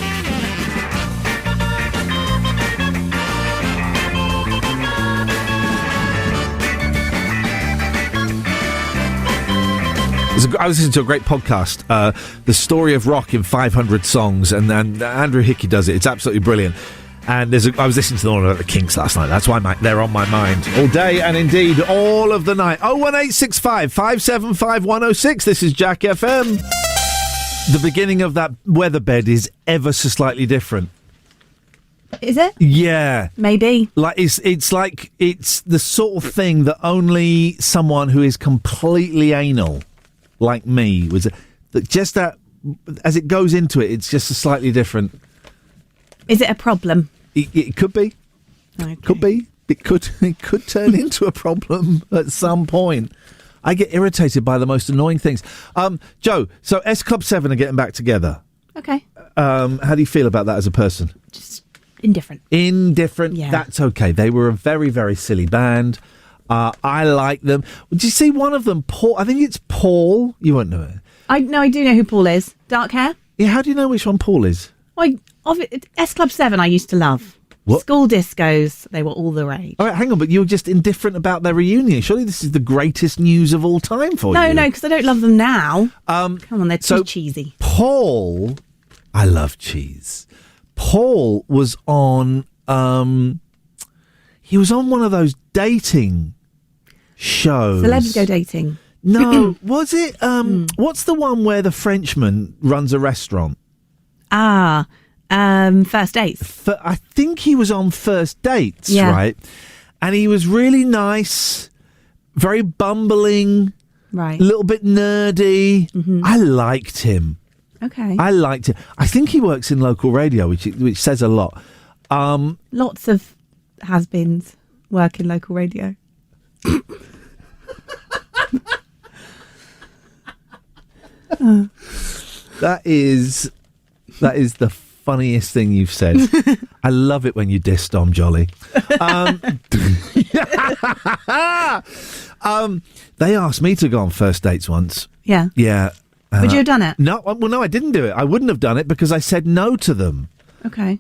I was listening to a great podcast, The Story of Rock in 500 Songs, and Andrew Hickey does it. It's absolutely brilliant. And I was listening to the one about the Kinks last night. That's why they're on my mind all day and indeed all of the night. 01865 575 106. This is Jack FM. The beginning of that weatherbed is ever so slightly different. Is it? Yeah. Maybe. Like it's like it's the sort of thing that only someone who is completely anal, like me, was that just that as it goes into it, it's just a slightly different. Is it a problem? It could be. Okay. Could be. It could turn into a problem at some point. I get irritated by the most annoying things. Joe, so S Club 7 are getting back together. Okay. How do you feel about that as a person? Just indifferent. Indifferent? Yeah. That's okay. They were a very, very silly band. I like them. Did you see one of them, Paul? I think it's Paul. You won't know it. I do know who Paul is. Dark hair? Yeah, how do you know which one Paul is? S Club 7 I used to love. What? School discos, they were all the rage. All right, hang on, but you're just indifferent about their reunion. Surely this is the greatest news of all time for you. No, because I don't love them now. Come on, they're too so cheesy. Paul, I love cheese. Paul was on, he was on one of those dating shows. Celebs go dating. No, was it? What's the one where the Frenchman runs a restaurant? First dates. I think he was on First Dates, Yeah. right? And he was really nice, very bumbling, Right. a little bit nerdy. I liked him. Okay. I liked it. I think he works in local radio, which says a lot. Lots of has-beens work in local radio. That is the funniest thing you've said. I love it when you diss Dom Jolly. They asked me to go on First Dates once. Yeah. Yeah. Would you have done it? No, I didn't do it. I wouldn't have done it because I said no to them. Okay.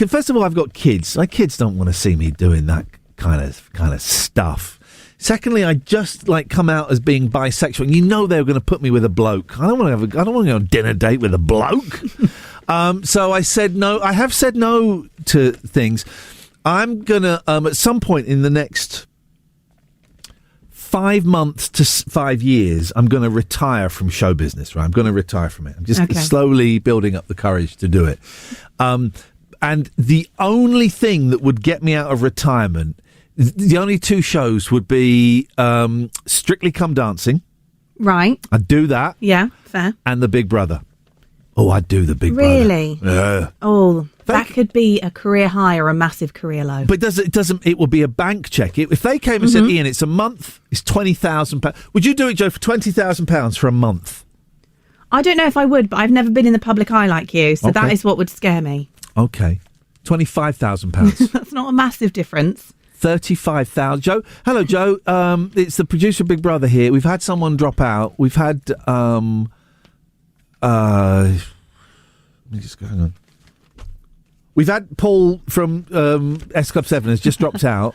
First of all, I've got kids. My kids don't want to see me doing that kind of stuff. Secondly, I just come out as being bisexual. And you know they were going to put me with a bloke. I don't want to go on a dinner date with a bloke. So I said no. I have said no to things. I'm gonna at some point in the next 5 months to 5 years, I'm going to retire from show business. Right, I'm going to retire from it. I'm just slowly building up the courage to do it. And the only thing that would get me out of retirement, the only 2 shows would be Strictly Come Dancing. Right. I'd do that. Yeah, fair. And The Big Brother. Oh, I'd do The Big Brother. Really? Yeah. Oh, that could be a career high or a massive career low. But it will be a bank check. If they came and said, Ian, it's a month, it's £20,000. Would you do it, Joe, for £20,000 for a month? I don't know if I would, but I've never been in the public eye like you, so that is what would scare me. Okay. £25,000. That's not a massive difference. 35,000. Joe, hello, Joe. It's the producer of Big Brother here. We've had someone drop out. We've had let me just go. Hang on. We've had Paul from S Club 7 has just dropped out.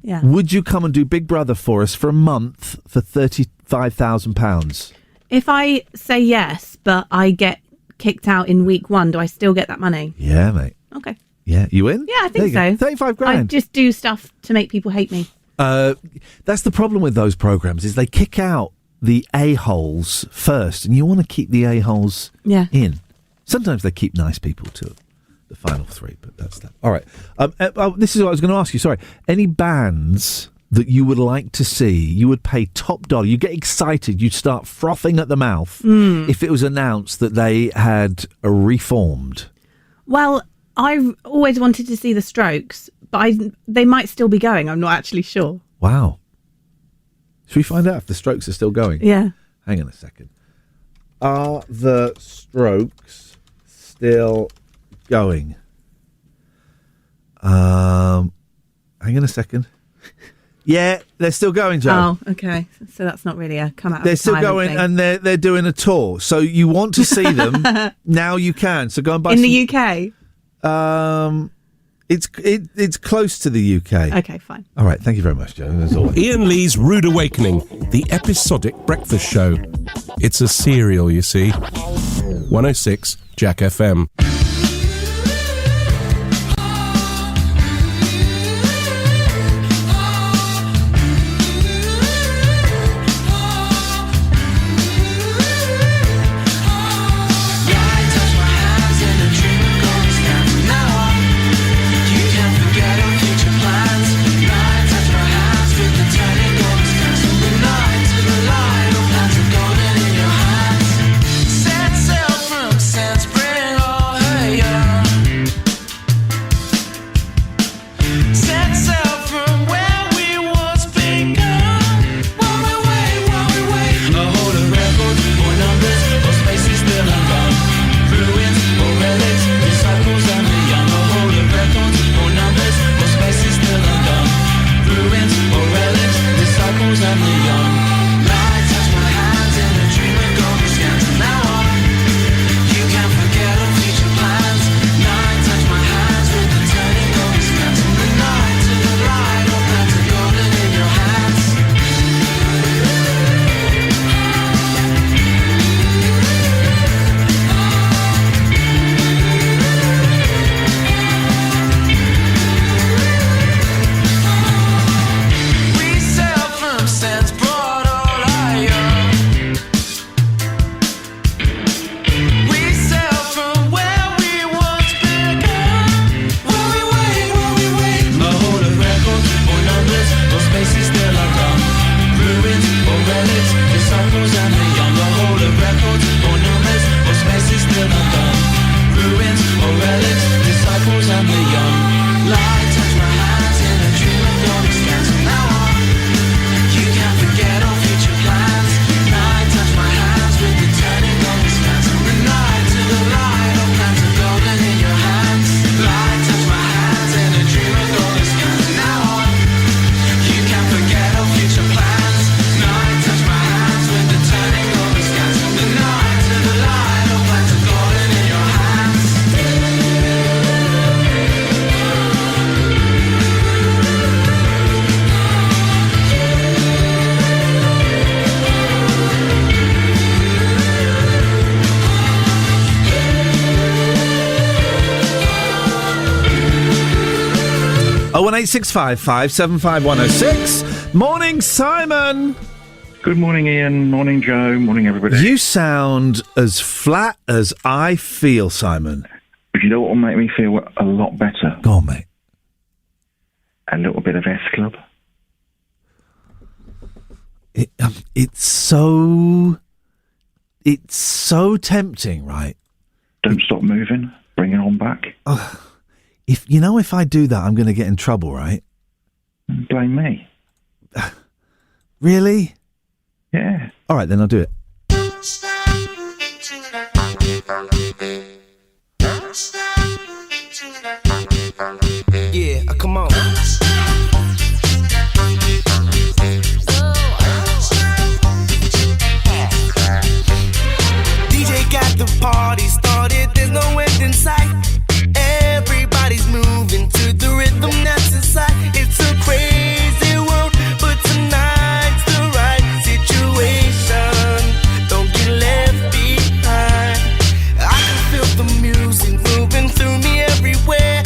Yeah. Would you come and do Big Brother for us for a month for £35,000? If I say yes, but I get kicked out in week 1, do I still get that money? Yeah, mate. Okay. Yeah, you in? Yeah, I think so. 35 grand. I just do stuff to make people hate me. That's the problem with those programs is they kick out the a-holes first, and you want to keep the a-holes in. Sometimes they keep nice people to the final 3, but that's that. All right. This is what I was going to ask you. Sorry. Any bands that you would like to see, you would pay top dollar, you get excited, you'd start frothing at the mouth if it was announced that they had reformed? Well, I've always wanted to see the Strokes, but they might still be going. I'm not actually sure. Wow. Should we find out if the Strokes are still going? Yeah. Hang on a second. Are the Strokes still going? Hang on a second. Yeah, they're still going, Joe. Oh, okay. So that's not really a come out. They're of still retirement going, thing. and they're doing a tour. So you want to see them now? You can. So go and buy in some, the UK. It's close to the UK. Okay, fine. All right. Thank you very much, Joe. As always. Ian Lee's Rude Awakening, the episodic breakfast show. It's a serial, you see. 106 Jack FM. Set sail from Sand Spring, oh, 01865 575 106. Morning, Simon. Good morning, Ian. Morning, Joe. Morning, everybody. You sound as flat as I feel, Simon. But you know what will make me feel a lot better? Go on, mate. A little bit of S-Club. It's so tempting, right? Don't stop moving. Bring it on back. If I do that, I'm going to get in trouble, right? Blame me. Really? Yeah. All right, then I'll do it. Yeah, come on. DJ got the party started, there's no end in sight. Everybody's moving to the rhythm that's inside. It's a crazy world, but tonight's the right situation. Don't get left behind. I can feel the music moving through me everywhere.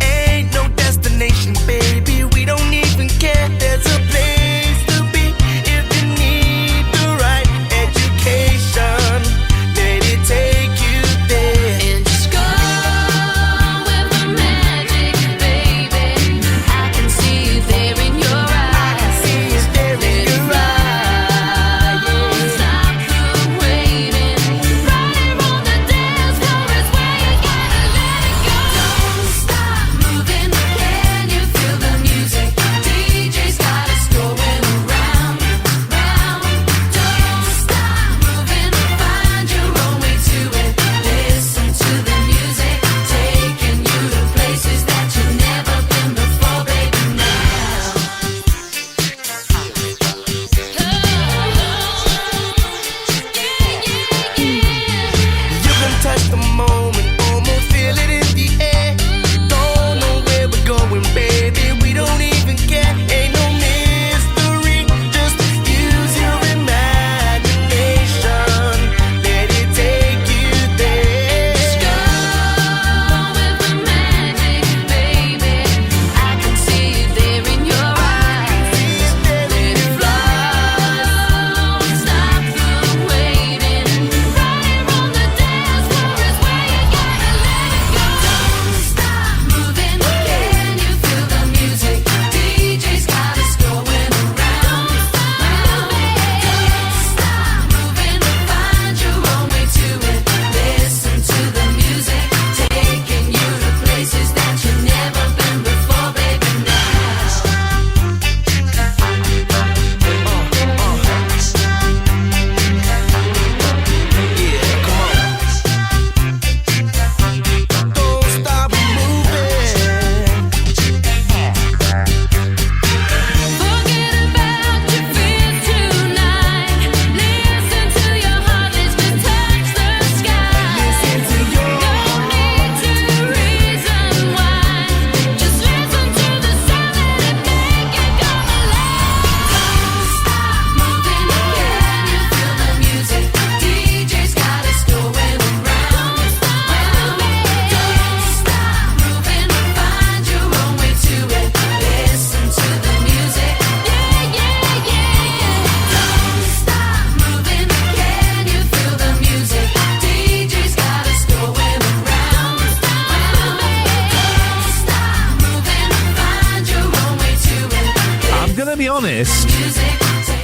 Ain't no destination, baby, we don't even care. There's a place to be if you need the right education. Let it take you there. And just go with the magic, baby. I can see it there in your eyes. I can see it's there in your eyes. Don't stop the waiting. Right here on the dance floor is where you gotta let it go. Don't stop moving. Can you feel the music? DJ's got us going around, round. Don't stop moving. Find your own way to it. Listen to the music, taking you to places that you've never been before, baby. You can touch the moment, almost feel it in the air. Don't know where we're going, baby, we don't even care. Ain't no mystery, just use your imagination. Let it take you there. Just go with the magic, baby. I can see it there in your eyes. Let it flow. Don't stop the waiting. Right here on the dance floor is where you gotta let it go. Don't stop moving. Can you feel the music? DJ's got us going around, round. Don't stop moving. Find your own way to it. Listen to the music, taking you to places that you've never been before, baby. Yeah, come on. Don't stop moving. Forget about your fears tonight. Listen to your heart, let's just touch the sky. Listen to your No need to reason why. Just listen to the sound, let it make you come alive. Don't stop moving. Can you feel the music? DJ's got us going around, round. Don't stop moving. Find your own way to it. Listen to the music. Yeah, yeah, yeah. Don't stop moving. Can you feel the music? DJ's got us going around, round. Don't stop moving. Find your own way to it. I'm going to be honest. Music.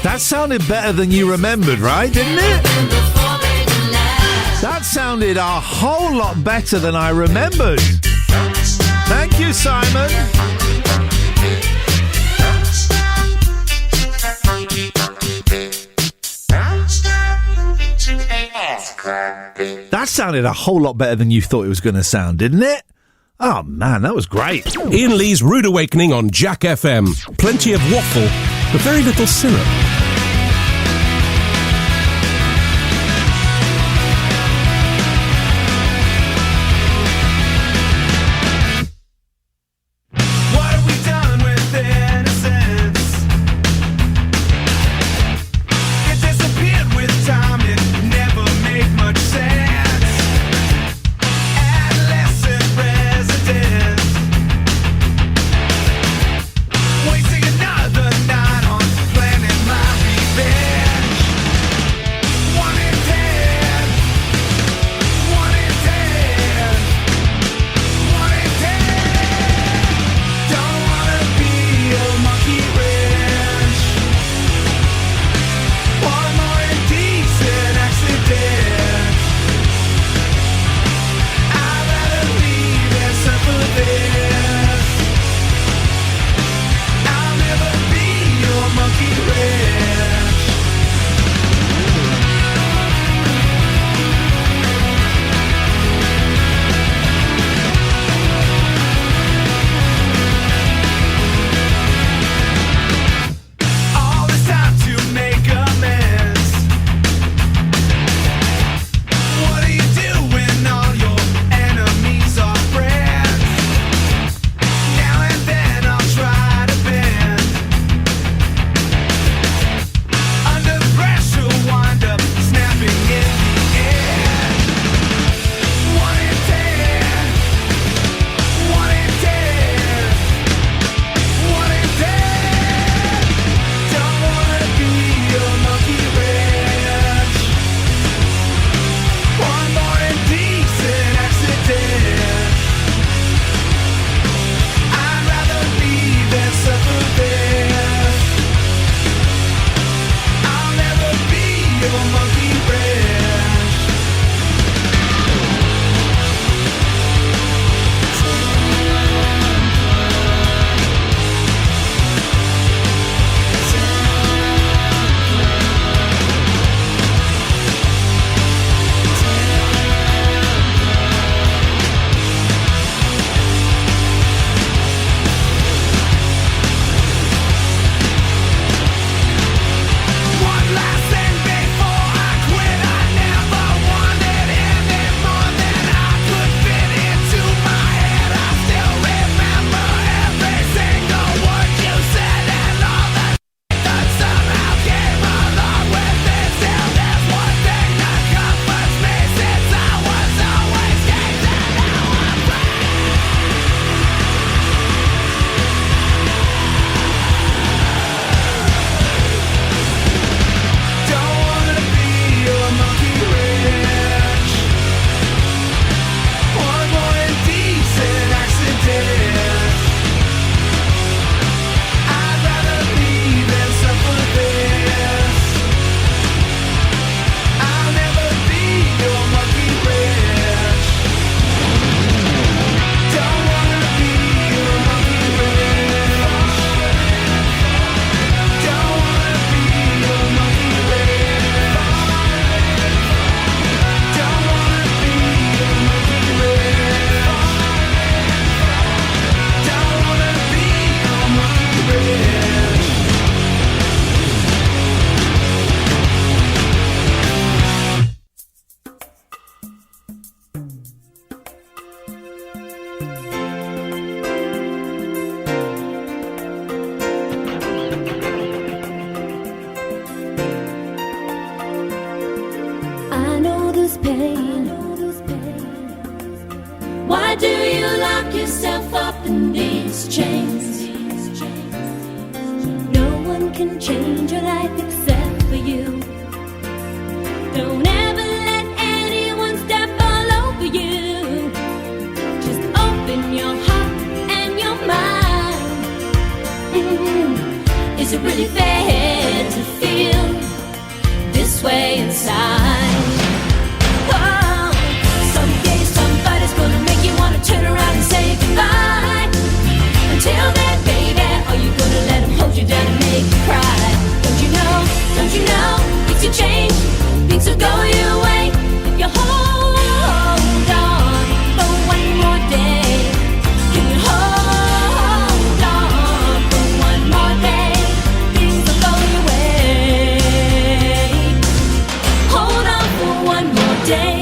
That sounded better than you remembered, right? Didn't it? Before, baby, now. That sounded a whole lot better than I remembered. Thank you, Simon. That sounded a whole lot better than you thought it was going to sound, didn't it? Oh, man, that was great. Ian Lee's Rude Awakening on Jack FM. Plenty of waffle, but very little syrup. What have we done with innocence? It disappeared with time, it never made much sense. Adolescent resident. can change your life except for you. Don't ever let anyone step all over you. Just open your heart and your mind. Is it really fair to feel this way inside? Oh, someday somebody's gonna make you wanna turn around and say goodbye. Until then, baby, are you gonna let him hold you down and make you cry? Don't you know, things will change, things will go your way if you hold on for one more day. Can you hold on for one more day? Things will go your way. Hold on for one more day.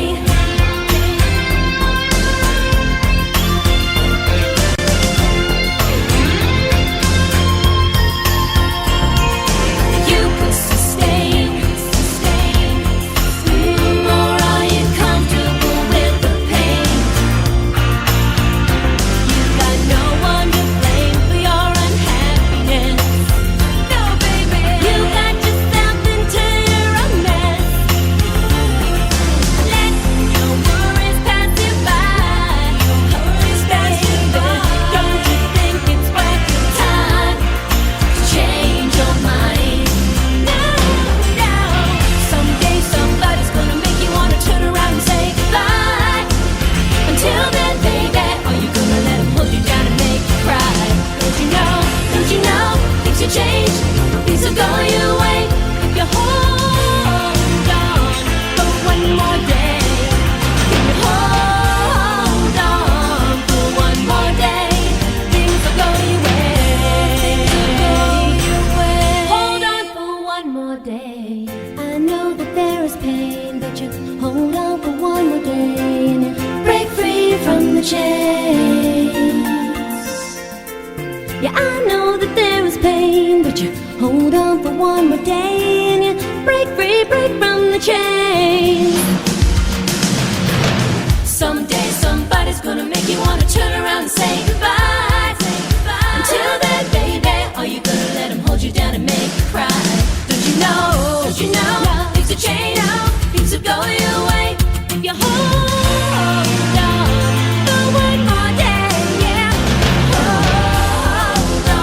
You could sustain, or are you comfortable with the pain? You got no one to blame for your unhappiness. No, baby, you got yourself into a mess. Let your worries pass you by. Don't you think it's worth your time to change your mind? No. Someday somebody's gonna make you wanna turn around and say goodbye. Until then, baby, are you gonna let him hold you down and make you cry? Don't you know, things will change, things will go your way if you hold on for one more day. Can you hold on for one more day? Things will go your way. Hold on for one more day. I know that there is pain, but you hold on for one more day and you break free from the chains. Yeah, I know that there is pain, but you hold on for one more day and you break free, break from the chains. Someday somebody's gonna make you wanna turn around and say goodbye. Until then, baby, are you gonna let him hold you down and make you cry? Don't you know, things will change, things will go your way if you hold on for one more day. Yeah, hold on.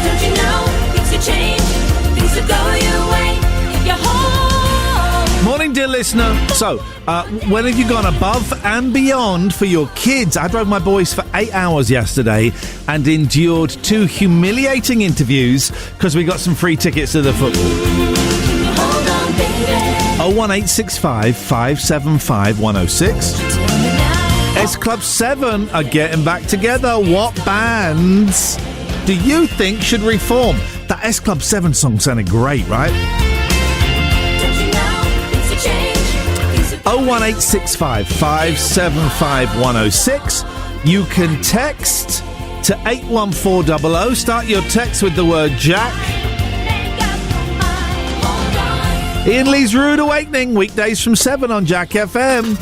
Don't you know, things will change, things will go your way if you hold. Morning, dear listener. So, when have you gone above and beyond for your kids? I drove my boys for 8 hours yesterday and endured 2 humiliating interviews because we got some free tickets to the football. Hold on, baby. 01865 575 106. S Club 7 are getting back together. What bands do you think should reform? That S Club 7 song sounded great, right? Don't you know, things will change, things will 01865 575 106. You can text to 81400. Start your text with the word Jack. make up your mind. Hold on. Ian Lee's Rude Awakening, weekdays from 7 on Jack FM.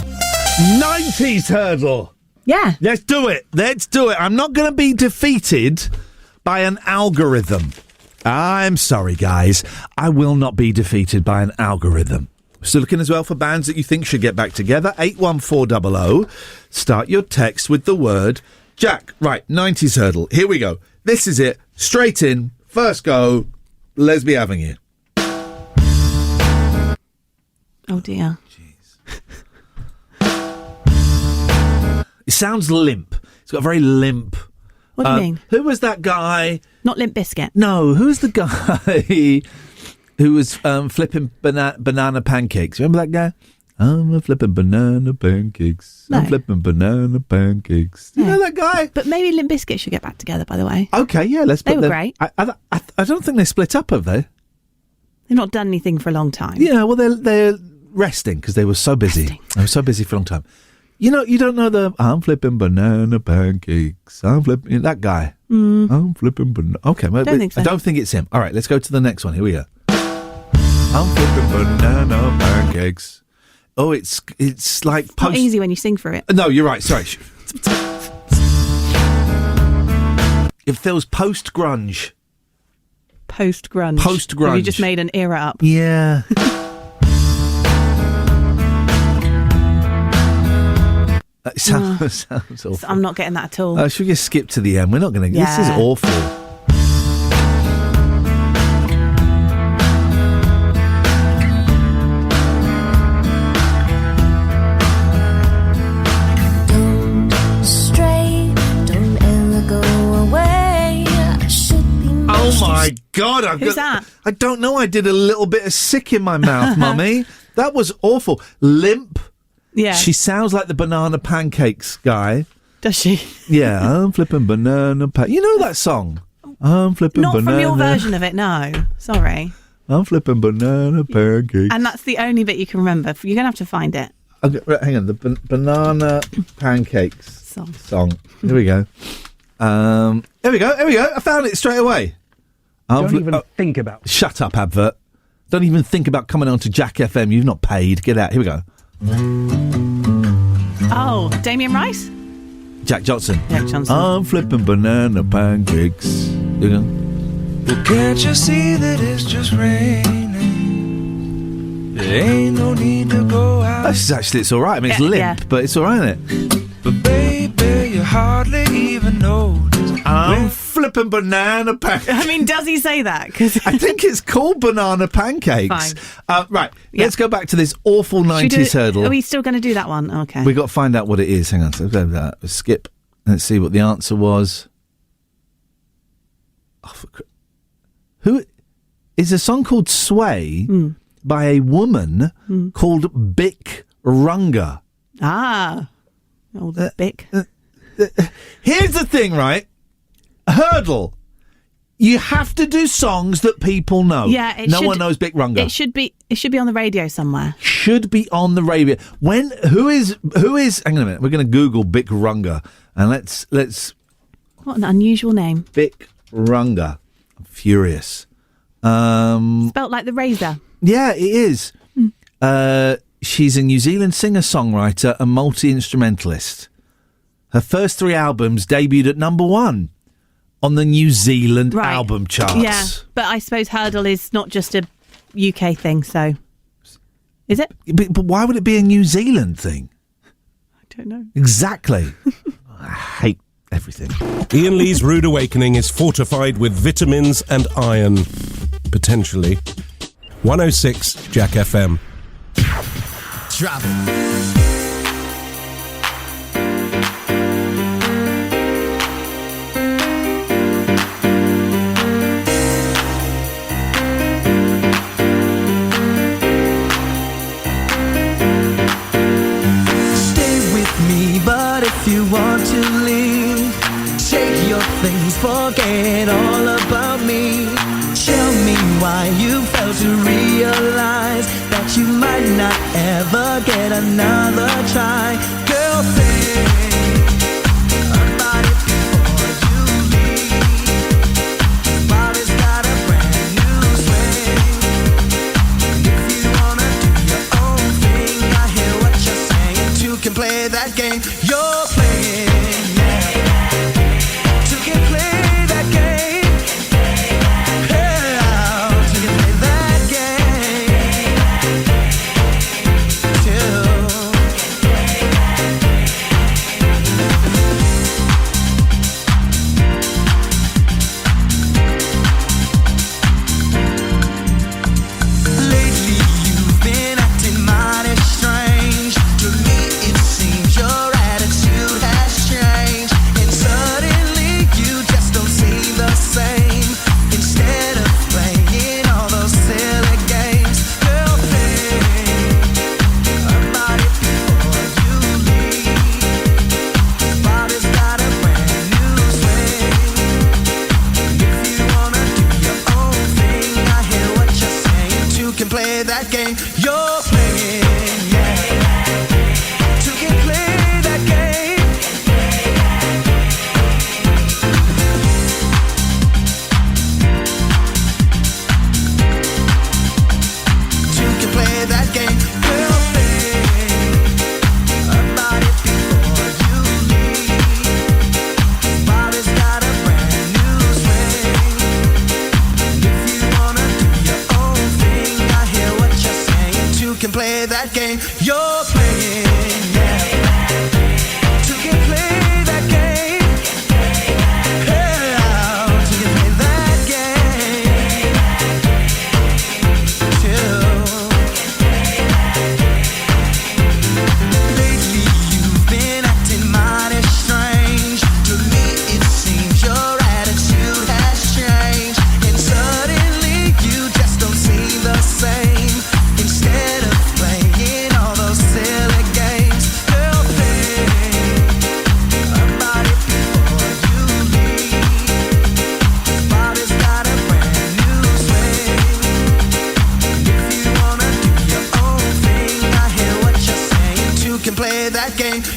90s hurdle. Yeah. Let's do it. Let's do it. I'm not going to be defeated by an algorithm. I'm sorry, guys. I will not be defeated by an algorithm. Still looking as well for bands that you think should get back together. 81400. Start your text with the word Jack. Right, 90s hurdle. Here we go. This is it. Straight in. First go. Let's be having you. Oh dear. It sounds limp. It's got a very limp. What do you mean? Who was that guy? Not Limp Bizkit. No, who's the guy who was flipping banana pancakes? Remember that guy? I'm flipping banana pancakes. No. I'm flipping banana pancakes. You know that guy? But maybe Limp Bizkit should get back together, by the way. Okay, yeah, let's They put were them. great. I don't think they split up, have they? They've not done anything for a long time. Yeah, well, they're resting because they were so busy. They were so busy for a long time. You know, you don't know the I'm flipping banana pancakes. I'm flipping that guy. I'm flipping banana. Okay, well, Don't think so. I don't think it's him. All right, let's go to the next one. Here we go. I'm flipping banana pancakes. Oh, it's like It's not easy when you sing for it. No, you're right. Sorry. It feels post-grunge. Post-grunge. Post-grunge. Have you just made an era up? Yeah. It sounds awful. I'm not getting that at all. Should we just skip to the end? We're not going to... Yeah. This is awful. Stray, don't ever go away. I should be Oh my God! Who's that? I don't know. I did a little bit of sick in my mouth, Mummy. That was awful. Limp. Yeah. She sounds like the banana pancakes guy. Does she? Yeah, I'm flipping banana You know that song? I'm flipping Not banana. from your version of it, no. Sorry. I'm flipping banana pancakes. And that's the only bit you can remember. You're going to have to find it. Okay, right, hang on. The banana pancakes song. Here we go. Here we go. I found it straight away. Don't even think about. Shut up, advert. Don't even think about coming on to Jack FM. You've not paid. Get out. Here we go. Oh, Damien Rice? Jack Johnson. Jack Johnson. I'm flipping banana pancakes. Here we go. Well, can't you see that it's just raining? There ain't no need to go out. This is actually, it's all right. I mean, it's Yeah, limp, yeah. but it's all right, isn't it? But baby, you hardly even notice. I'm flipping banana pancakes. I mean, does he say that? 'Cause I think it's called banana pancakes. Right, let's go back to this awful Should we do 90s it- hurdle. Are we still going to do that one? Okay. We've got to find out what it is. Hang on. So skip. Let's see what the answer was. Oh, who is a song called Sway by a woman called Bic Runga. Ah. Oh, the Bic. Here's the thing, right? Hurdle. You have to do songs that people know. Yeah, no one knows Bic Runga. It should be on the radio somewhere. Should be on the radio. Who is hang on a minute, we're gonna Google Bic Runga and let's What an unusual name. Bic Runga. I'm furious. Spelt like the razor. Yeah, it is. She's a New Zealand singer-songwriter and multi-instrumentalist. Her first 3 albums debuted at number 1 on the New Zealand Right. album charts. Yeah, but I suppose hurdle is not just a UK thing, so... Is it? But why would it be a New Zealand thing? I don't know. Exactly. I hate everything. Ian Lee's Rude Awakening is fortified with vitamins and iron. Potentially. 106 Jack FM. Drop it. But if you want to leave, take your things, forget all about me. Tell me why you failed to realize that you might not ever get another try. Girl, think about it before you leave. Body's got a brand new swing. If you wanna do your own thing, I hear what you're saying. Two can play that game you're playing, yeah. Two can play that game. Yeah, two can play that game. Two. Lately you've been acting mighty strange. To me it seems your attitude has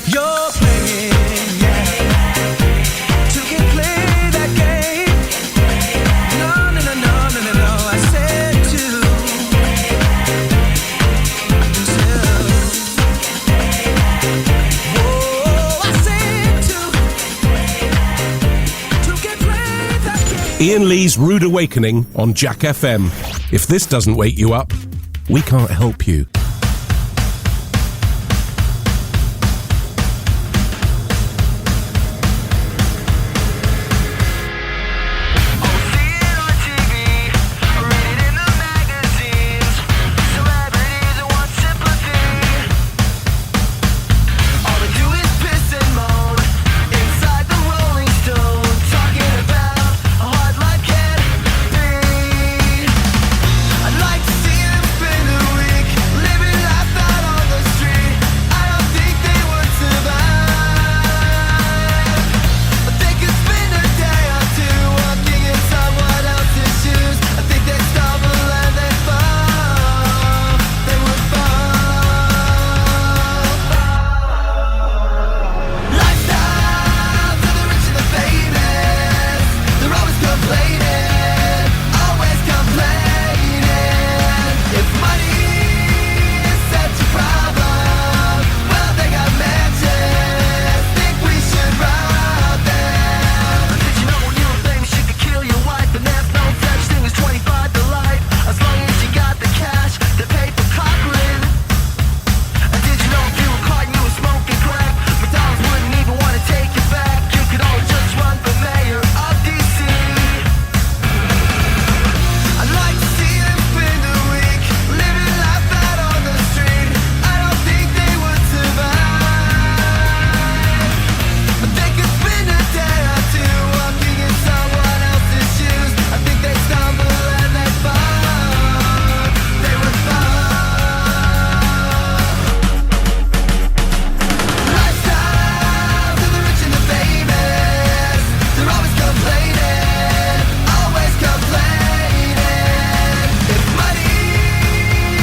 you're playing, yeah. Two can play that game. No, I said two. Whoa, I said two can play that game. Iain Lee's Rude Awakening on Jack FM. If this doesn't wake you up, we can't help you. I'd like to see them spend a week living life out on the street. I don't think they would survive, but they could spend a day or two walking in someone else's shoes. I think they'd stumble and they'd fall. They would fall. Lifestyle for the rich and the famous. They're always complaining, always complaining. If money is such a problem, well, they got mansions. Think we should rob them. Did you know when you were famous you could kill your wife? And there's no such thing as 25 to life, as long as you got the cash to pay for cockling. And did you know if you were caught and you were smoking crack, McDonald's wouldn't even want to take you back? You could always just run for mayor of DC. I'd like to see them spend a week living life out on the street. I don't think they would survive, but they could spend a day or two walking in someone else's shoes. I think they'd stumble and they'd fall. They would fall. Lifestyle to the rich and the famous. They're always complaining, always complaining. If money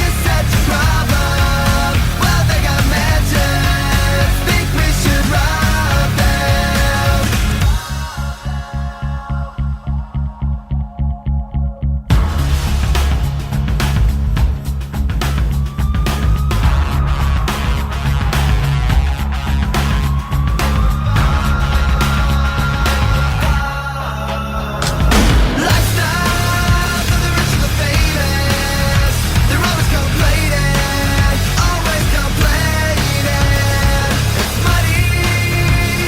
is such a problem, well, they got mansions. Think we should rob them. Lifestyle for the rich and the famous. They're always complaining, always complaining. If money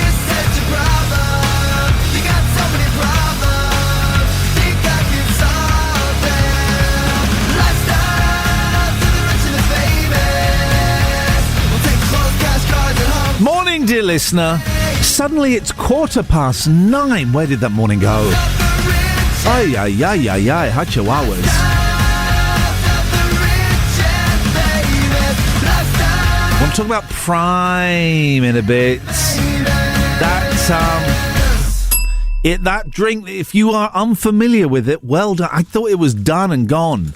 is such a problem, you got so many problems. Think I can solve them. Lifestyle to the rich and the famous. We'll take clothes, cash, cars, and home. Morning, dear listener. Suddenly it's 9:15. Where did that morning go? Ay, ay, ay, ay, ay, ha chihuahuas. Want to talk about Prime in a bit. That's, that drink, if you are unfamiliar with it, well done. I thought it was done and gone.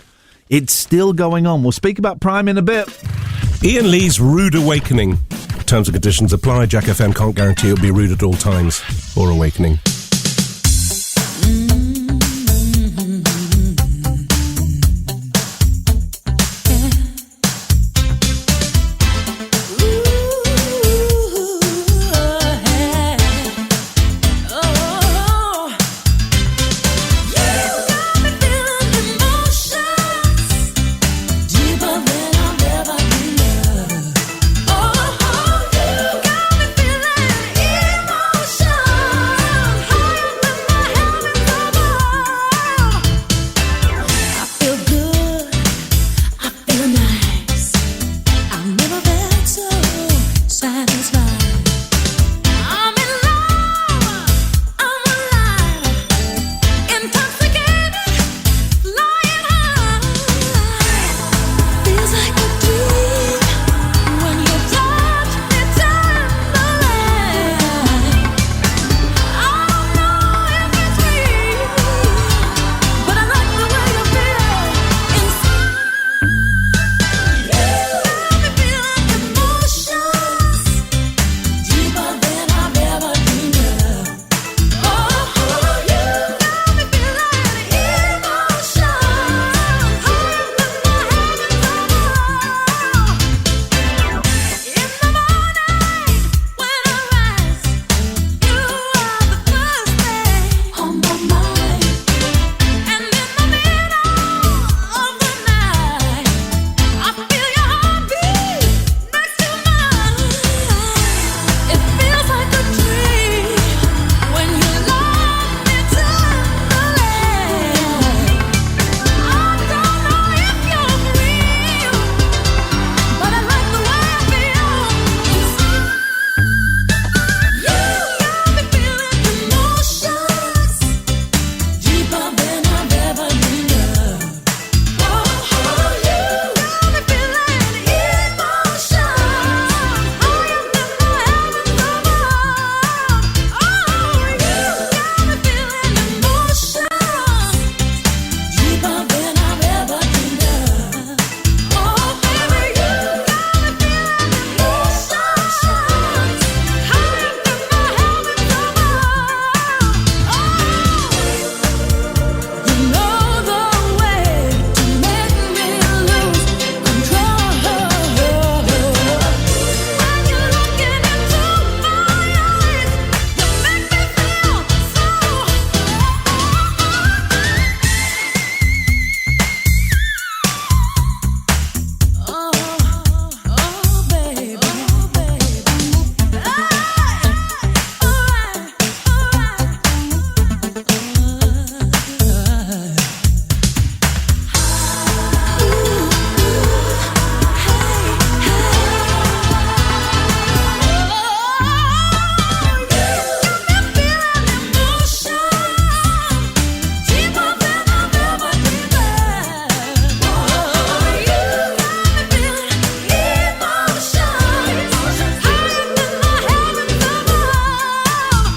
It's still going on. We'll speak about Prime in a bit. Iain Lee's Rude Awakening. Terms and conditions apply. Jack FM can't guarantee it'll be rude at all times or awakening. Oh, you got me feeling emotion.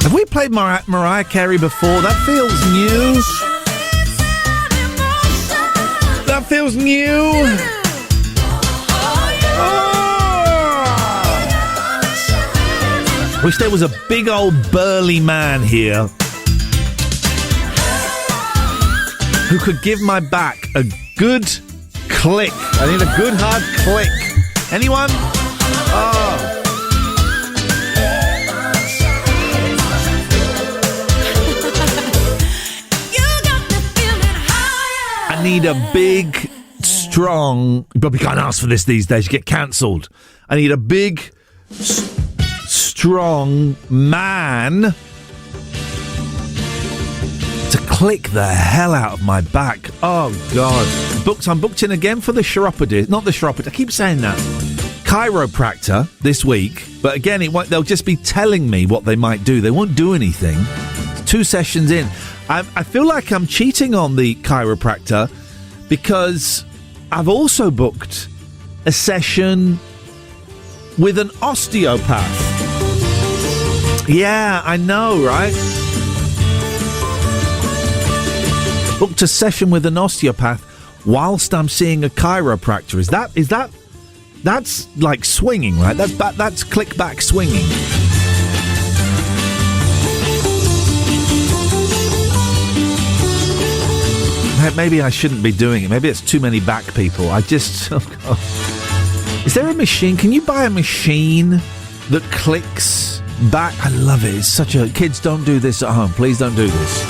Have we played Mariah Carey before? That feels new. That feels new. Wish there was a big old burly man here who could give my back a good click. I need a good hard click. Anyone? Oh. I need a big, strong... You probably can't ask for this these days. You get cancelled. I need a big, strong man to click the hell out of my back. Oh, God. I'm booked in again for the chiropodist. Not the chiropodist. I keep saying that. Chiropractor this week. But again, they'll just be telling me what they might do. They won't do anything. 2 sessions in. I feel like I'm cheating on the chiropractor because I've also booked a session with an osteopath. Yeah, I know, right? Booked a session with an osteopath whilst I'm seeing a chiropractor. That's like swinging, right? That's click back swinging. Maybe I shouldn't be doing it. Maybe it's too many back people. Oh God. Is there a machine? Can you buy a machine that clicks back? I love it. It's such a... Kids, don't do this at home. Please don't do this.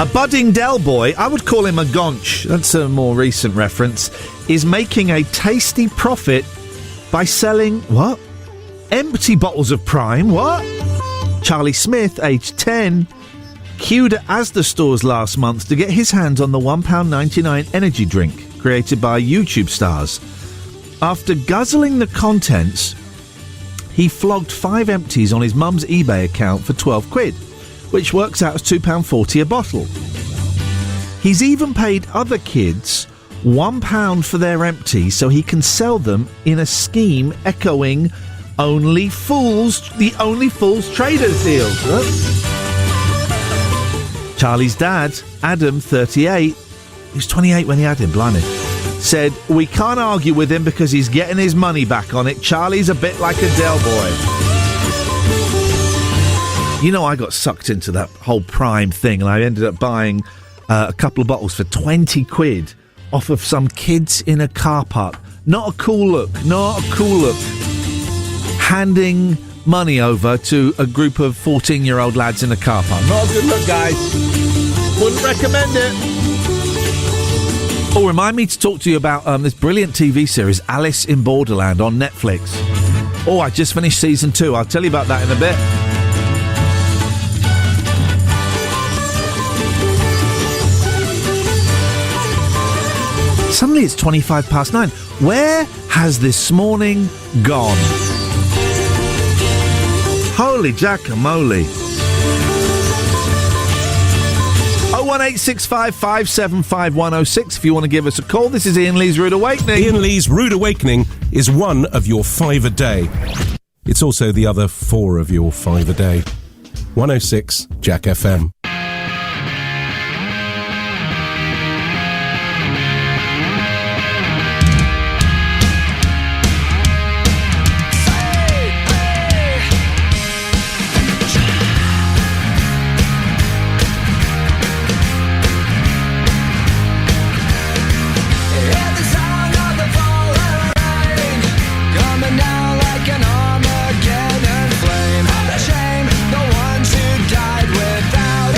A budding Del boy, I would call him a gonch, that's a more recent reference, is making a tasty profit by selling... What? Empty bottles of Prime. What? Charlie Smith, aged 10, queued at Asda stores last month to get his hands on the £1.99 energy drink created by YouTube stars. After guzzling the contents, he flogged 5 empties on his mum's eBay account for £12, which works out as £2.40 a bottle. He's even paid other kids £1 for their empties so he can sell them in a scheme echoing the Only Fools Traders deal. Huh? Charlie's dad, Adam, 38, he was 28 when he had him, blimey, said, "We can't argue with him because he's getting his money back on it. Charlie's a bit like a Del boy." You know, I got sucked into that whole Prime thing and I ended up buying a couple of bottles for £20 off of some kids in a car park. Not a cool look. Handing money over to a group of 14-year-old lads in a car park. Not a good look, guys. Wouldn't recommend it. Oh, remind me to talk to you about this brilliant TV series, Alice in Borderland, on Netflix. Oh, I just finished season 2. I'll tell you about that in a bit. Suddenly it's 9:25. Where has this morning gone? Holy jackamole. 01865 575 106 if you want to give us a call. This is Iain Lee's Rude Awakening. Iain Lee's Rude Awakening is one of your 5 a day. It's also the other 4 of your 5 a day. 106 Jack FM. Shame the ones who died without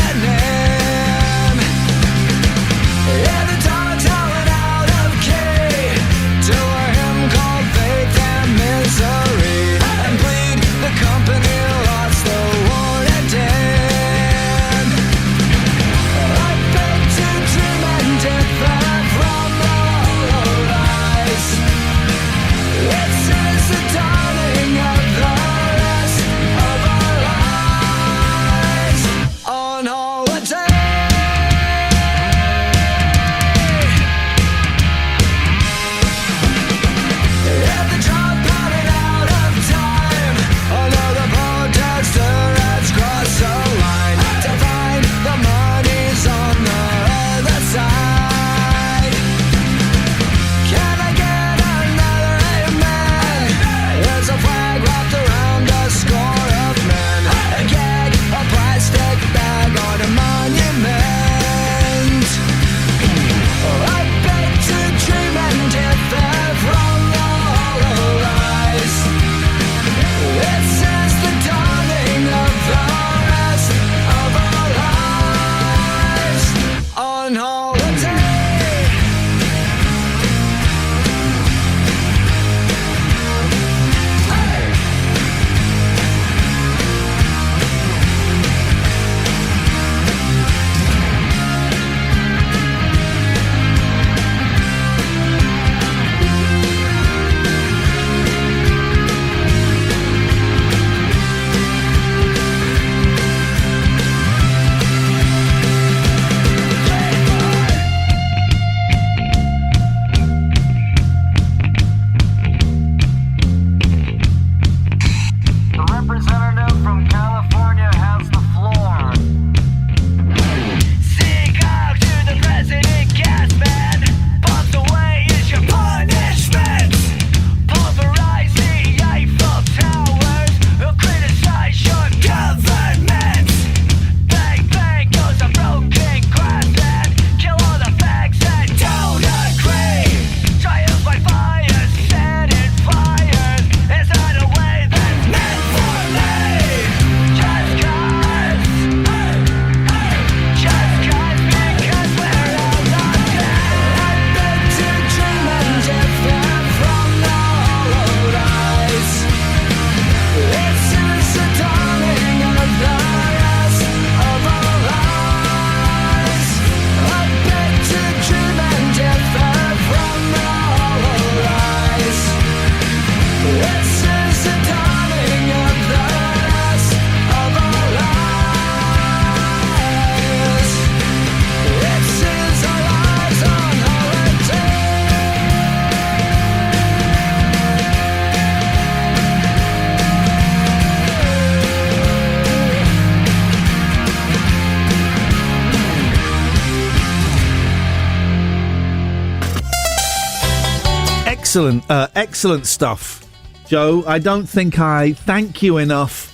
Excellent stuff, Joe. I don't think I thank you enough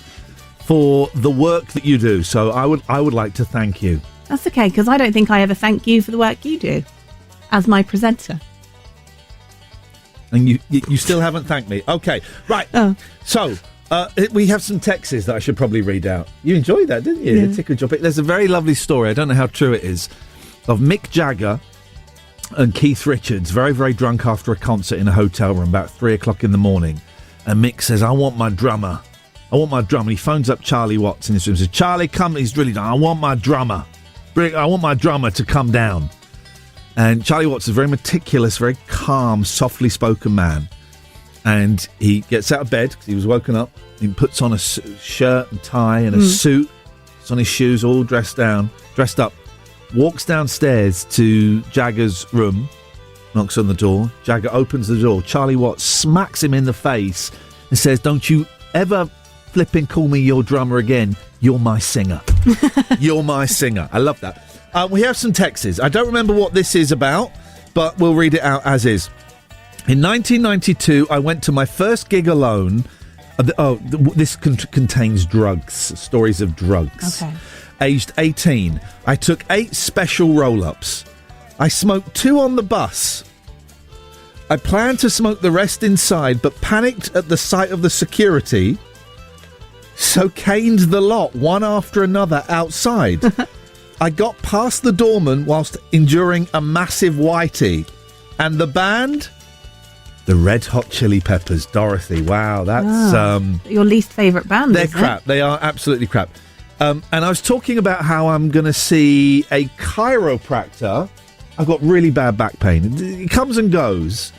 for the work that you do. So I would like to thank you. That's okay, because I don't think I ever thank you for the work you do as my presenter. And you still haven't thanked me. Okay, right. Oh. So, we have some texts that I should probably read out. You enjoyed that, didn't you? Yeah. It tickled your bit. There's a very lovely story, I don't know how true it is, of Mick Jagger and Keith Richards, very, very drunk after a concert in a hotel room about 3 o'clock in the morning. And Mick says, I want my drummer. And he phones up Charlie Watts in his room and says, Charlie, come. He's really done. I want my drummer. I want my drummer to come down. And Charlie Watts is a very meticulous, very calm, softly spoken man. And he gets out of bed because he was woken up. He puts on a shirt and tie and a suit. Puts on his shoes, all dressed up. Walks downstairs to Jagger's room. Knocks on the door. Jagger opens the door. Charlie Watts smacks him in the face and says, don't you ever flipping call me your drummer again. You're my singer. You're my singer. I love that. We have some texts. I don't remember what this is about, but we'll read it out as is. In 1992, I went to my first gig alone. This contains drugs, stories of drugs. Okay. Aged 18. I took 8 special roll-ups. I smoked 2 on the bus. I planned to smoke the rest inside, but panicked at the sight of the security, so caned the lot one after another outside. I got past the doorman whilst enduring a massive whitey. And the band? The Red Hot Chili Peppers. Dorothy. Wow, that's... your least favourite band, They're isn't crap. it? They are absolutely crap. And I was talking about how I'm going to see a chiropractor. I've got really bad back pain. It comes and goes.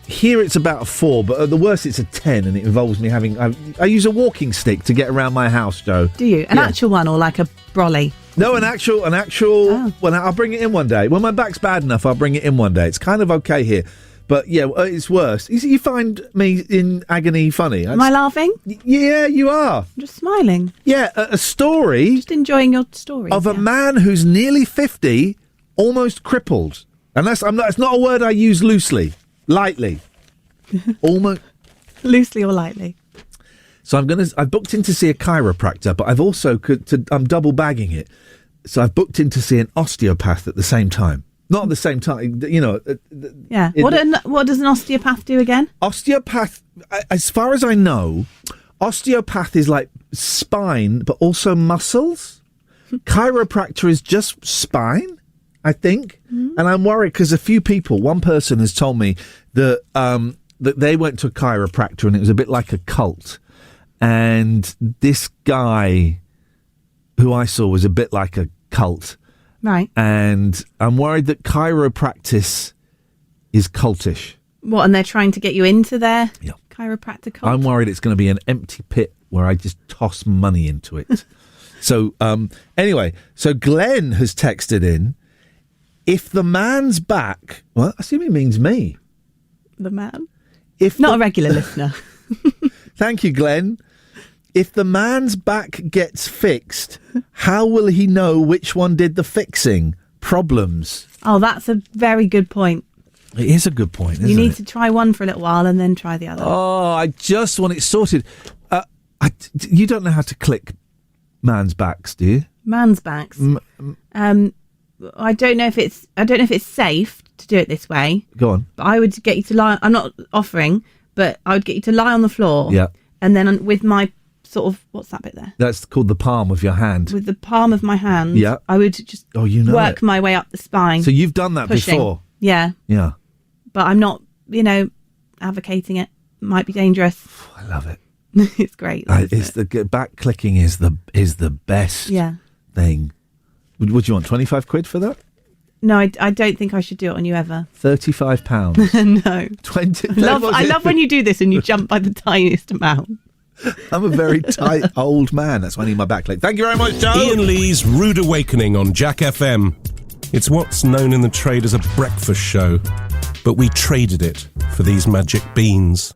Here it's about a 4, but at the worst it's a 10, and it involves me having... I use a walking stick to get around my house, Joe. Do you? An actual one or like a brolly? No, an actual. Oh. Well, I'll bring it in one day. When my back's bad enough, I'll bring it in one day. It's kind of okay here. But yeah, it's worse. You find me in agony funny. Am I laughing? Yeah, you are. I'm just smiling. Yeah, a story... Just enjoying your story. Of a man who's nearly 50, almost crippled. And that's not a word I use loosely. Lightly. Almost. Loosely or lightly. So I've booked in to see a chiropractor, but I've also I'm double bagging it. So I've booked in to see an osteopath at the same time. Not at the same time, you know. Yeah. What does an osteopath do again? Osteopath, as far as I know, osteopath is like spine, but also muscles. Chiropractor is just spine, I think. And I'm worried because one person has told me that that they went to a chiropractor and it was a bit like a cult. And this guy who I saw was a bit like a cult. Right. And I'm worried that chiropractic is cultish. What, and they're trying to get you into their chiropractic cult? I'm worried it's going to be an empty pit where I just toss money into it. So, anyway, so Glenn has texted in, if the man's back... Well, I assume he means me. The man? Not a regular listener. Thank you, Glenn. If the man's back gets fixed, how will he know which one did the fixing? Problems. Oh, that's a very good point. It is a good point, isn't it? You need to try one for a little while and then try the other. Oh, I just want it sorted. You don't know how to click man's backs, do you? Man's backs. I don't know if it's safe to do it this way. Go on. But I would get you to lie. I'm not offering, but I would get you to lie on the floor. Yeah. And then with my sort of, what's that bit there? That's called the palm of your hand. With the palm of my hand. Yeah. I would just work my way up the spine. So you've done that pushing. before? Yeah. Yeah. But I'm not, advocating it. Might be dangerous. I love it. It's great. The back clicking is the best thing. Would you want 25 quid for that? No, I don't think I should do it on you ever. £35. No. 20. I love when you do this and you jump by the tiniest amount. I'm a very tight old man. That's why I need my back leg. Thank you very much, Joe. Iain Lee's Rude Awakening on Jack FM. It's what's known in the trade as a breakfast show, but we traded it for these magic beans.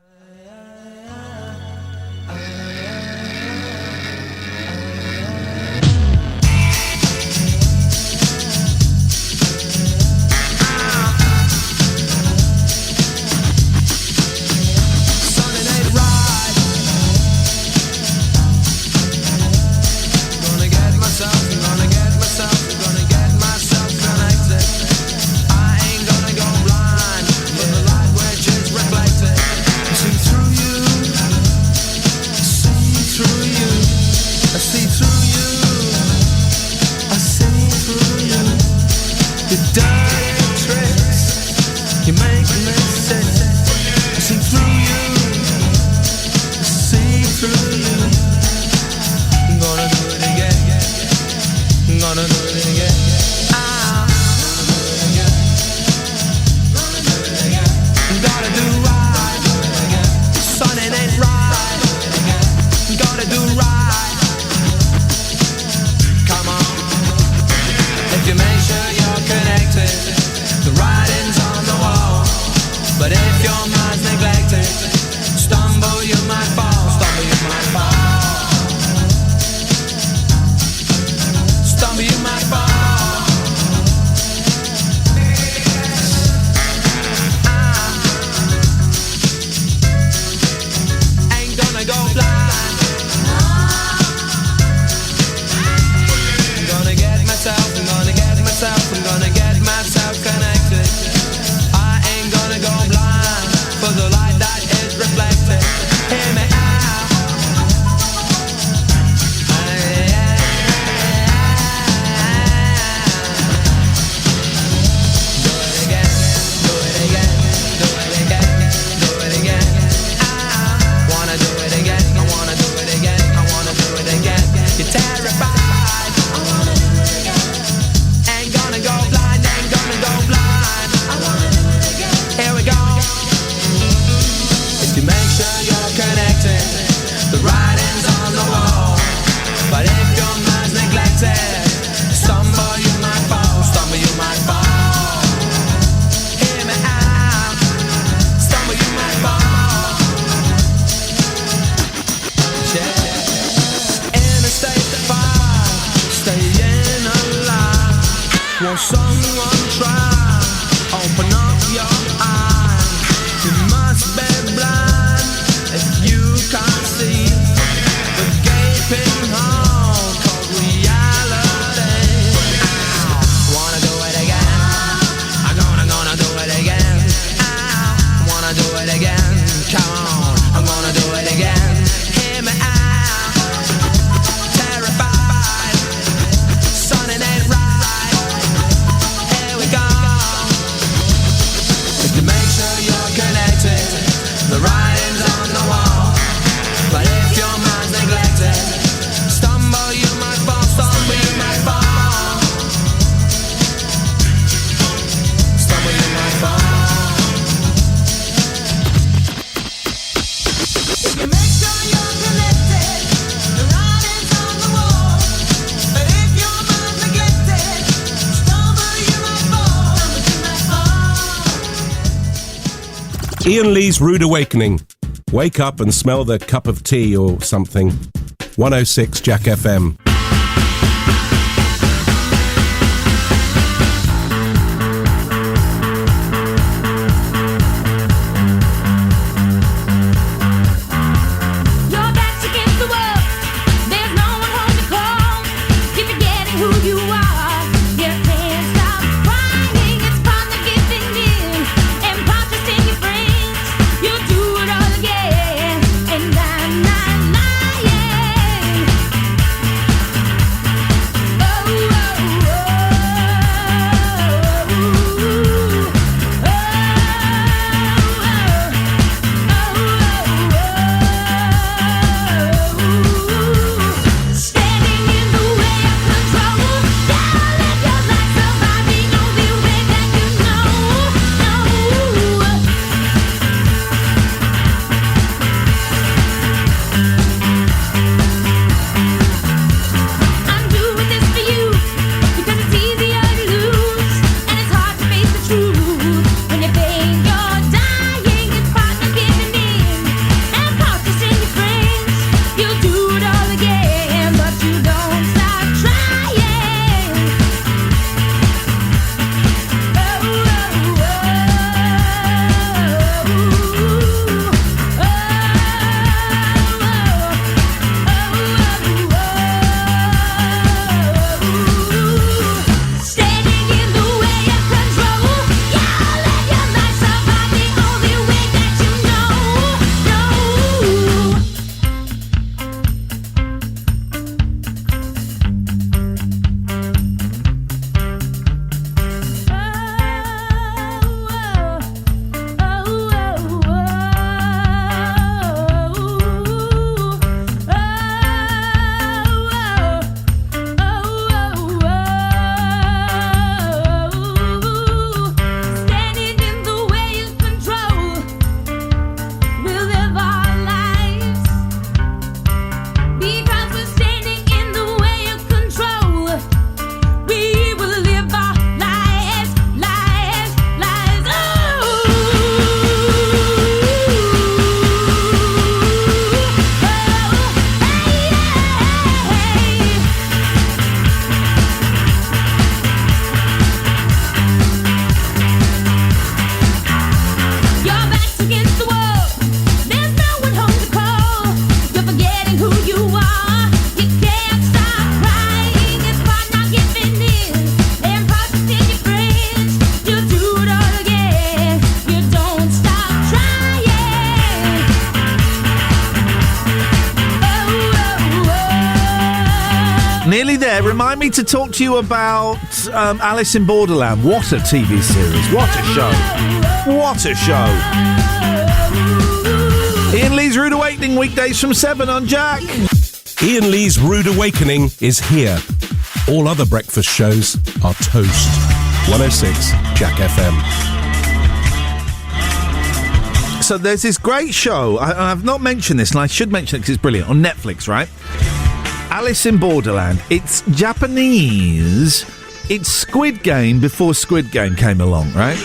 Ian Lee's Rude Awakening. Wake up and smell the cup of tea or something. 106 Jack FM. Your back's against the wall. There's no one home to call. Keep forgetting who you are. You can't stop crying. It's fun to giving in and purchase in your friends. You'll do it all again, and I'm not lying. Oh, oh, oh, standing in the way of control. Don't let your life survive the only way that you know. I'm doing this for you because it's easier to lose, and it's hard to face the truth. When you think you're dying, it's partner giving in and purchasing your friends. You'll do it all again, but you don't stop trying. Oh, oh, standing in the way of control. Yeah, let your life survive the only way that you know. Standing in the way of control. We'll live our lives because we're standing in the way of control. We will live our lives, lives, lives. Your back's against the wall. There's no one home to call. You're forgetting who you are. You can't stop crying. It's fun not giving in and purchasing your friends. You'll do it all again. You don't stop trying. Nearly there. Remind me to talk to you about Alice in Borderland. What a TV series. What a show. What a show. Ian Lee's Rude Awakening, weekdays from 7 on Jack. Ian Lee's Rude Awakening is here. All other breakfast shows are toast. 106 Jack FM. So there's this great show. I've not mentioned this, and I should mention it because it's brilliant. On Netflix, right? Alice in Borderland. It's Japanese. It's Squid Game before Squid Game came along, right?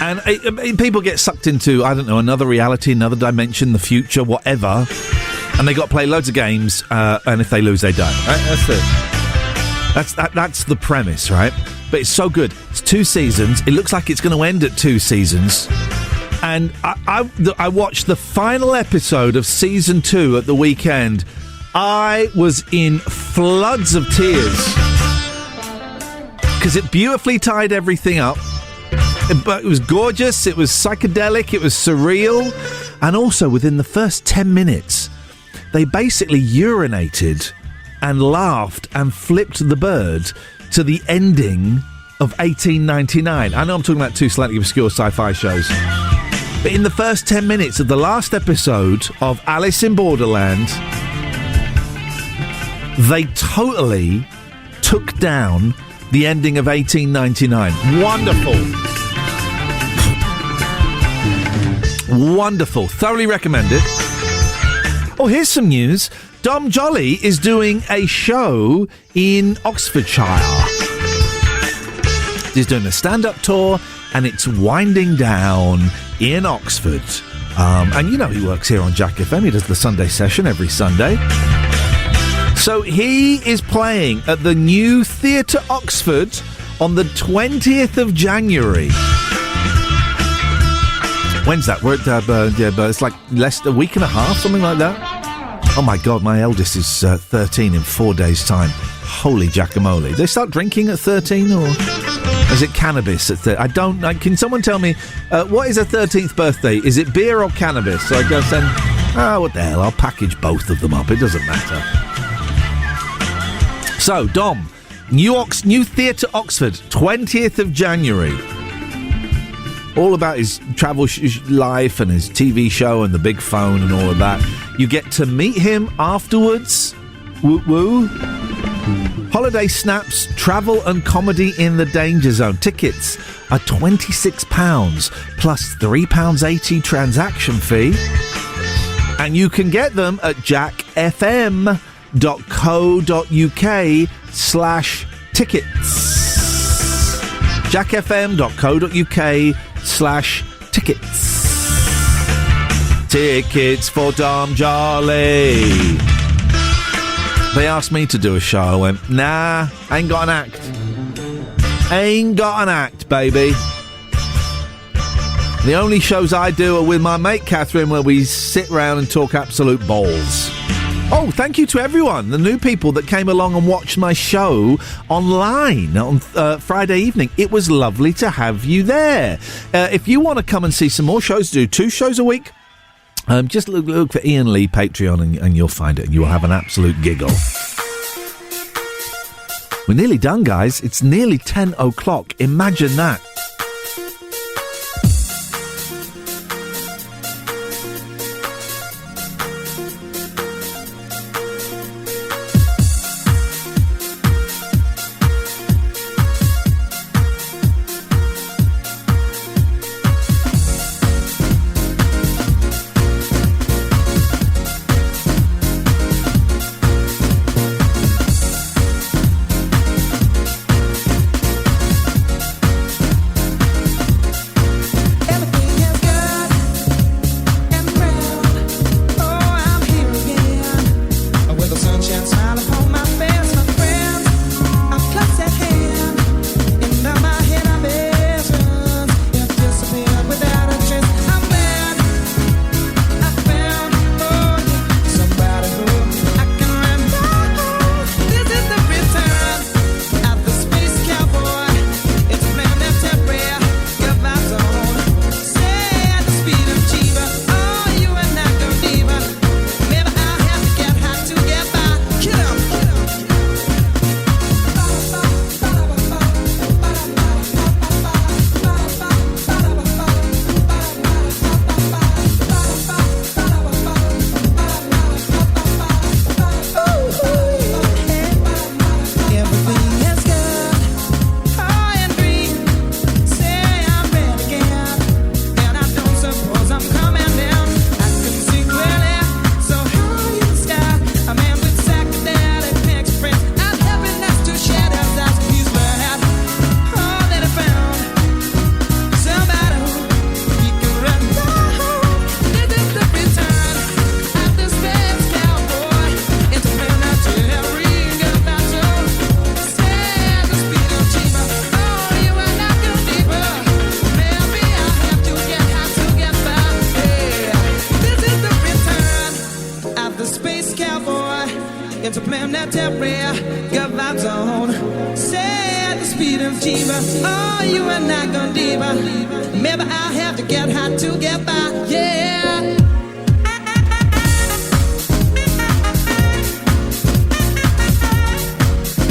And people get sucked into, I don't know, another reality, another dimension, the future, whatever. And they got to play loads of games, and if they lose, they die. Right? That's the premise, right? But it's so good. It's 2 seasons. It looks like it's going to end at 2 seasons. And I watched the final episode of season 2 at the weekend. I was in floods of tears because it beautifully tied everything up. But it was gorgeous, it was psychedelic, it was surreal. And also, within the first 10 minutes, they basically urinated and laughed and flipped the bird to the ending of 1899. I know I'm talking about 2 slightly obscure sci-fi shows. But in the first 10 minutes of the last episode of Alice in Borderland, they totally took down the ending of 1899. Wonderful. Wonderful. Thoroughly recommend it. Oh, here's some news. Dom Jolly is doing a show in Oxfordshire. He's doing a stand-up tour, and it's winding down in Oxford. And you know he works here on Jack FM. He does the Sunday session every Sunday. So he is playing at the New Theatre Oxford on the 20th of January. When's that? We're at, it's like a week and a half, something like that. Oh my God, my eldest is 13 in 4 days' time. Holy jackamole. They start drinking at 13 or is it cannabis at 13? I don't know. Can someone tell me, what is a 13th birthday? Is it beer or cannabis? So I guess then, what the hell, I'll package both of them up. It doesn't matter. So, Dom, New Theatre Oxford, 20th of January. All about his travel life and his TV show and the big phone and all of that. You get to meet him afterwards. Woo woo. Holiday snaps, travel and comedy in the danger zone. Tickets are £26 plus £3.80 transaction fee. And you can get them at jackfm.co.uk/tickets. jackfm.co.uk/tickets. Tickets for Dom Jolly. They asked me to do a show. I went, nah, ain't got an act. Ain't got an act, baby. The only shows I do are with my mate Catherine, where we sit round and talk absolute balls. Oh, thank you to everyone, the new people that came along and watched my show online on Friday evening. It was lovely to have you there. If you want to come and see some more shows, do 2 shows a week. Just look for Iain Lee Patreon and you'll find it and you will have an absolute giggle. We're nearly done, guys. It's nearly 10 o'clock. Imagine that.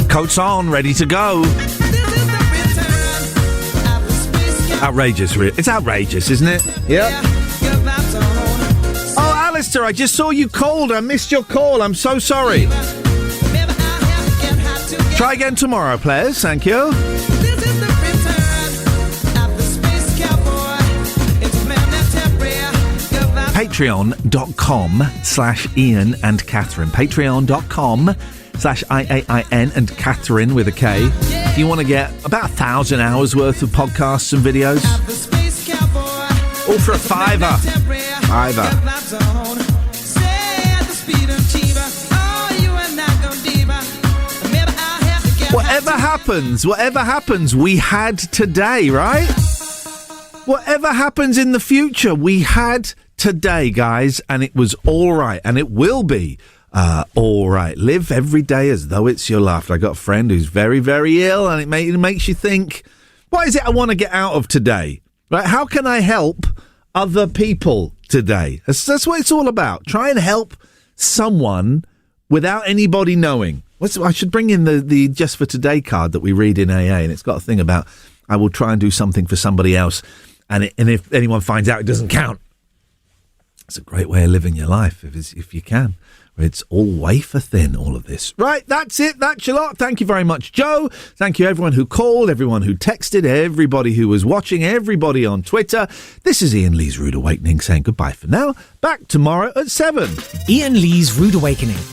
Coats on, ready to go. Outrageous, really. It's outrageous, isn't it? Yep. Oh, Alistair, I just saw you called. I missed your call. I'm so sorry. Try again tomorrow, players. Thank you. Patreon.com/Iain and Catherine. Patreon.com/IAIN and Catherine with a K. If you want to get about 1,000 hours worth of podcasts and videos, all for a £5. Whatever happens, we had today, right? Whatever happens in the future, we had today, guys, and it was all right, and it will be all right. Live every day as though it's your last. I got a friend who's very, very ill, and it makes you think, what is it I want to get out of today? Right? How can I help other people today? That's what it's all about. Try and help someone without anybody knowing. I should bring in the Just for Today card that we read in AA, and it's got a thing about I will try and do something for somebody else, and if anyone finds out, it doesn't count. It's a great way of living your life if you can. It's all wafer thin, all of this. Right, that's it. That's your lot. Thank you very much, Joe. Thank you, everyone who called, everyone who texted, everybody who was watching, everybody on Twitter. This is Iain Lee's Rude Awakening saying goodbye for now. Back tomorrow at 7. Iain Lee's Rude Awakening.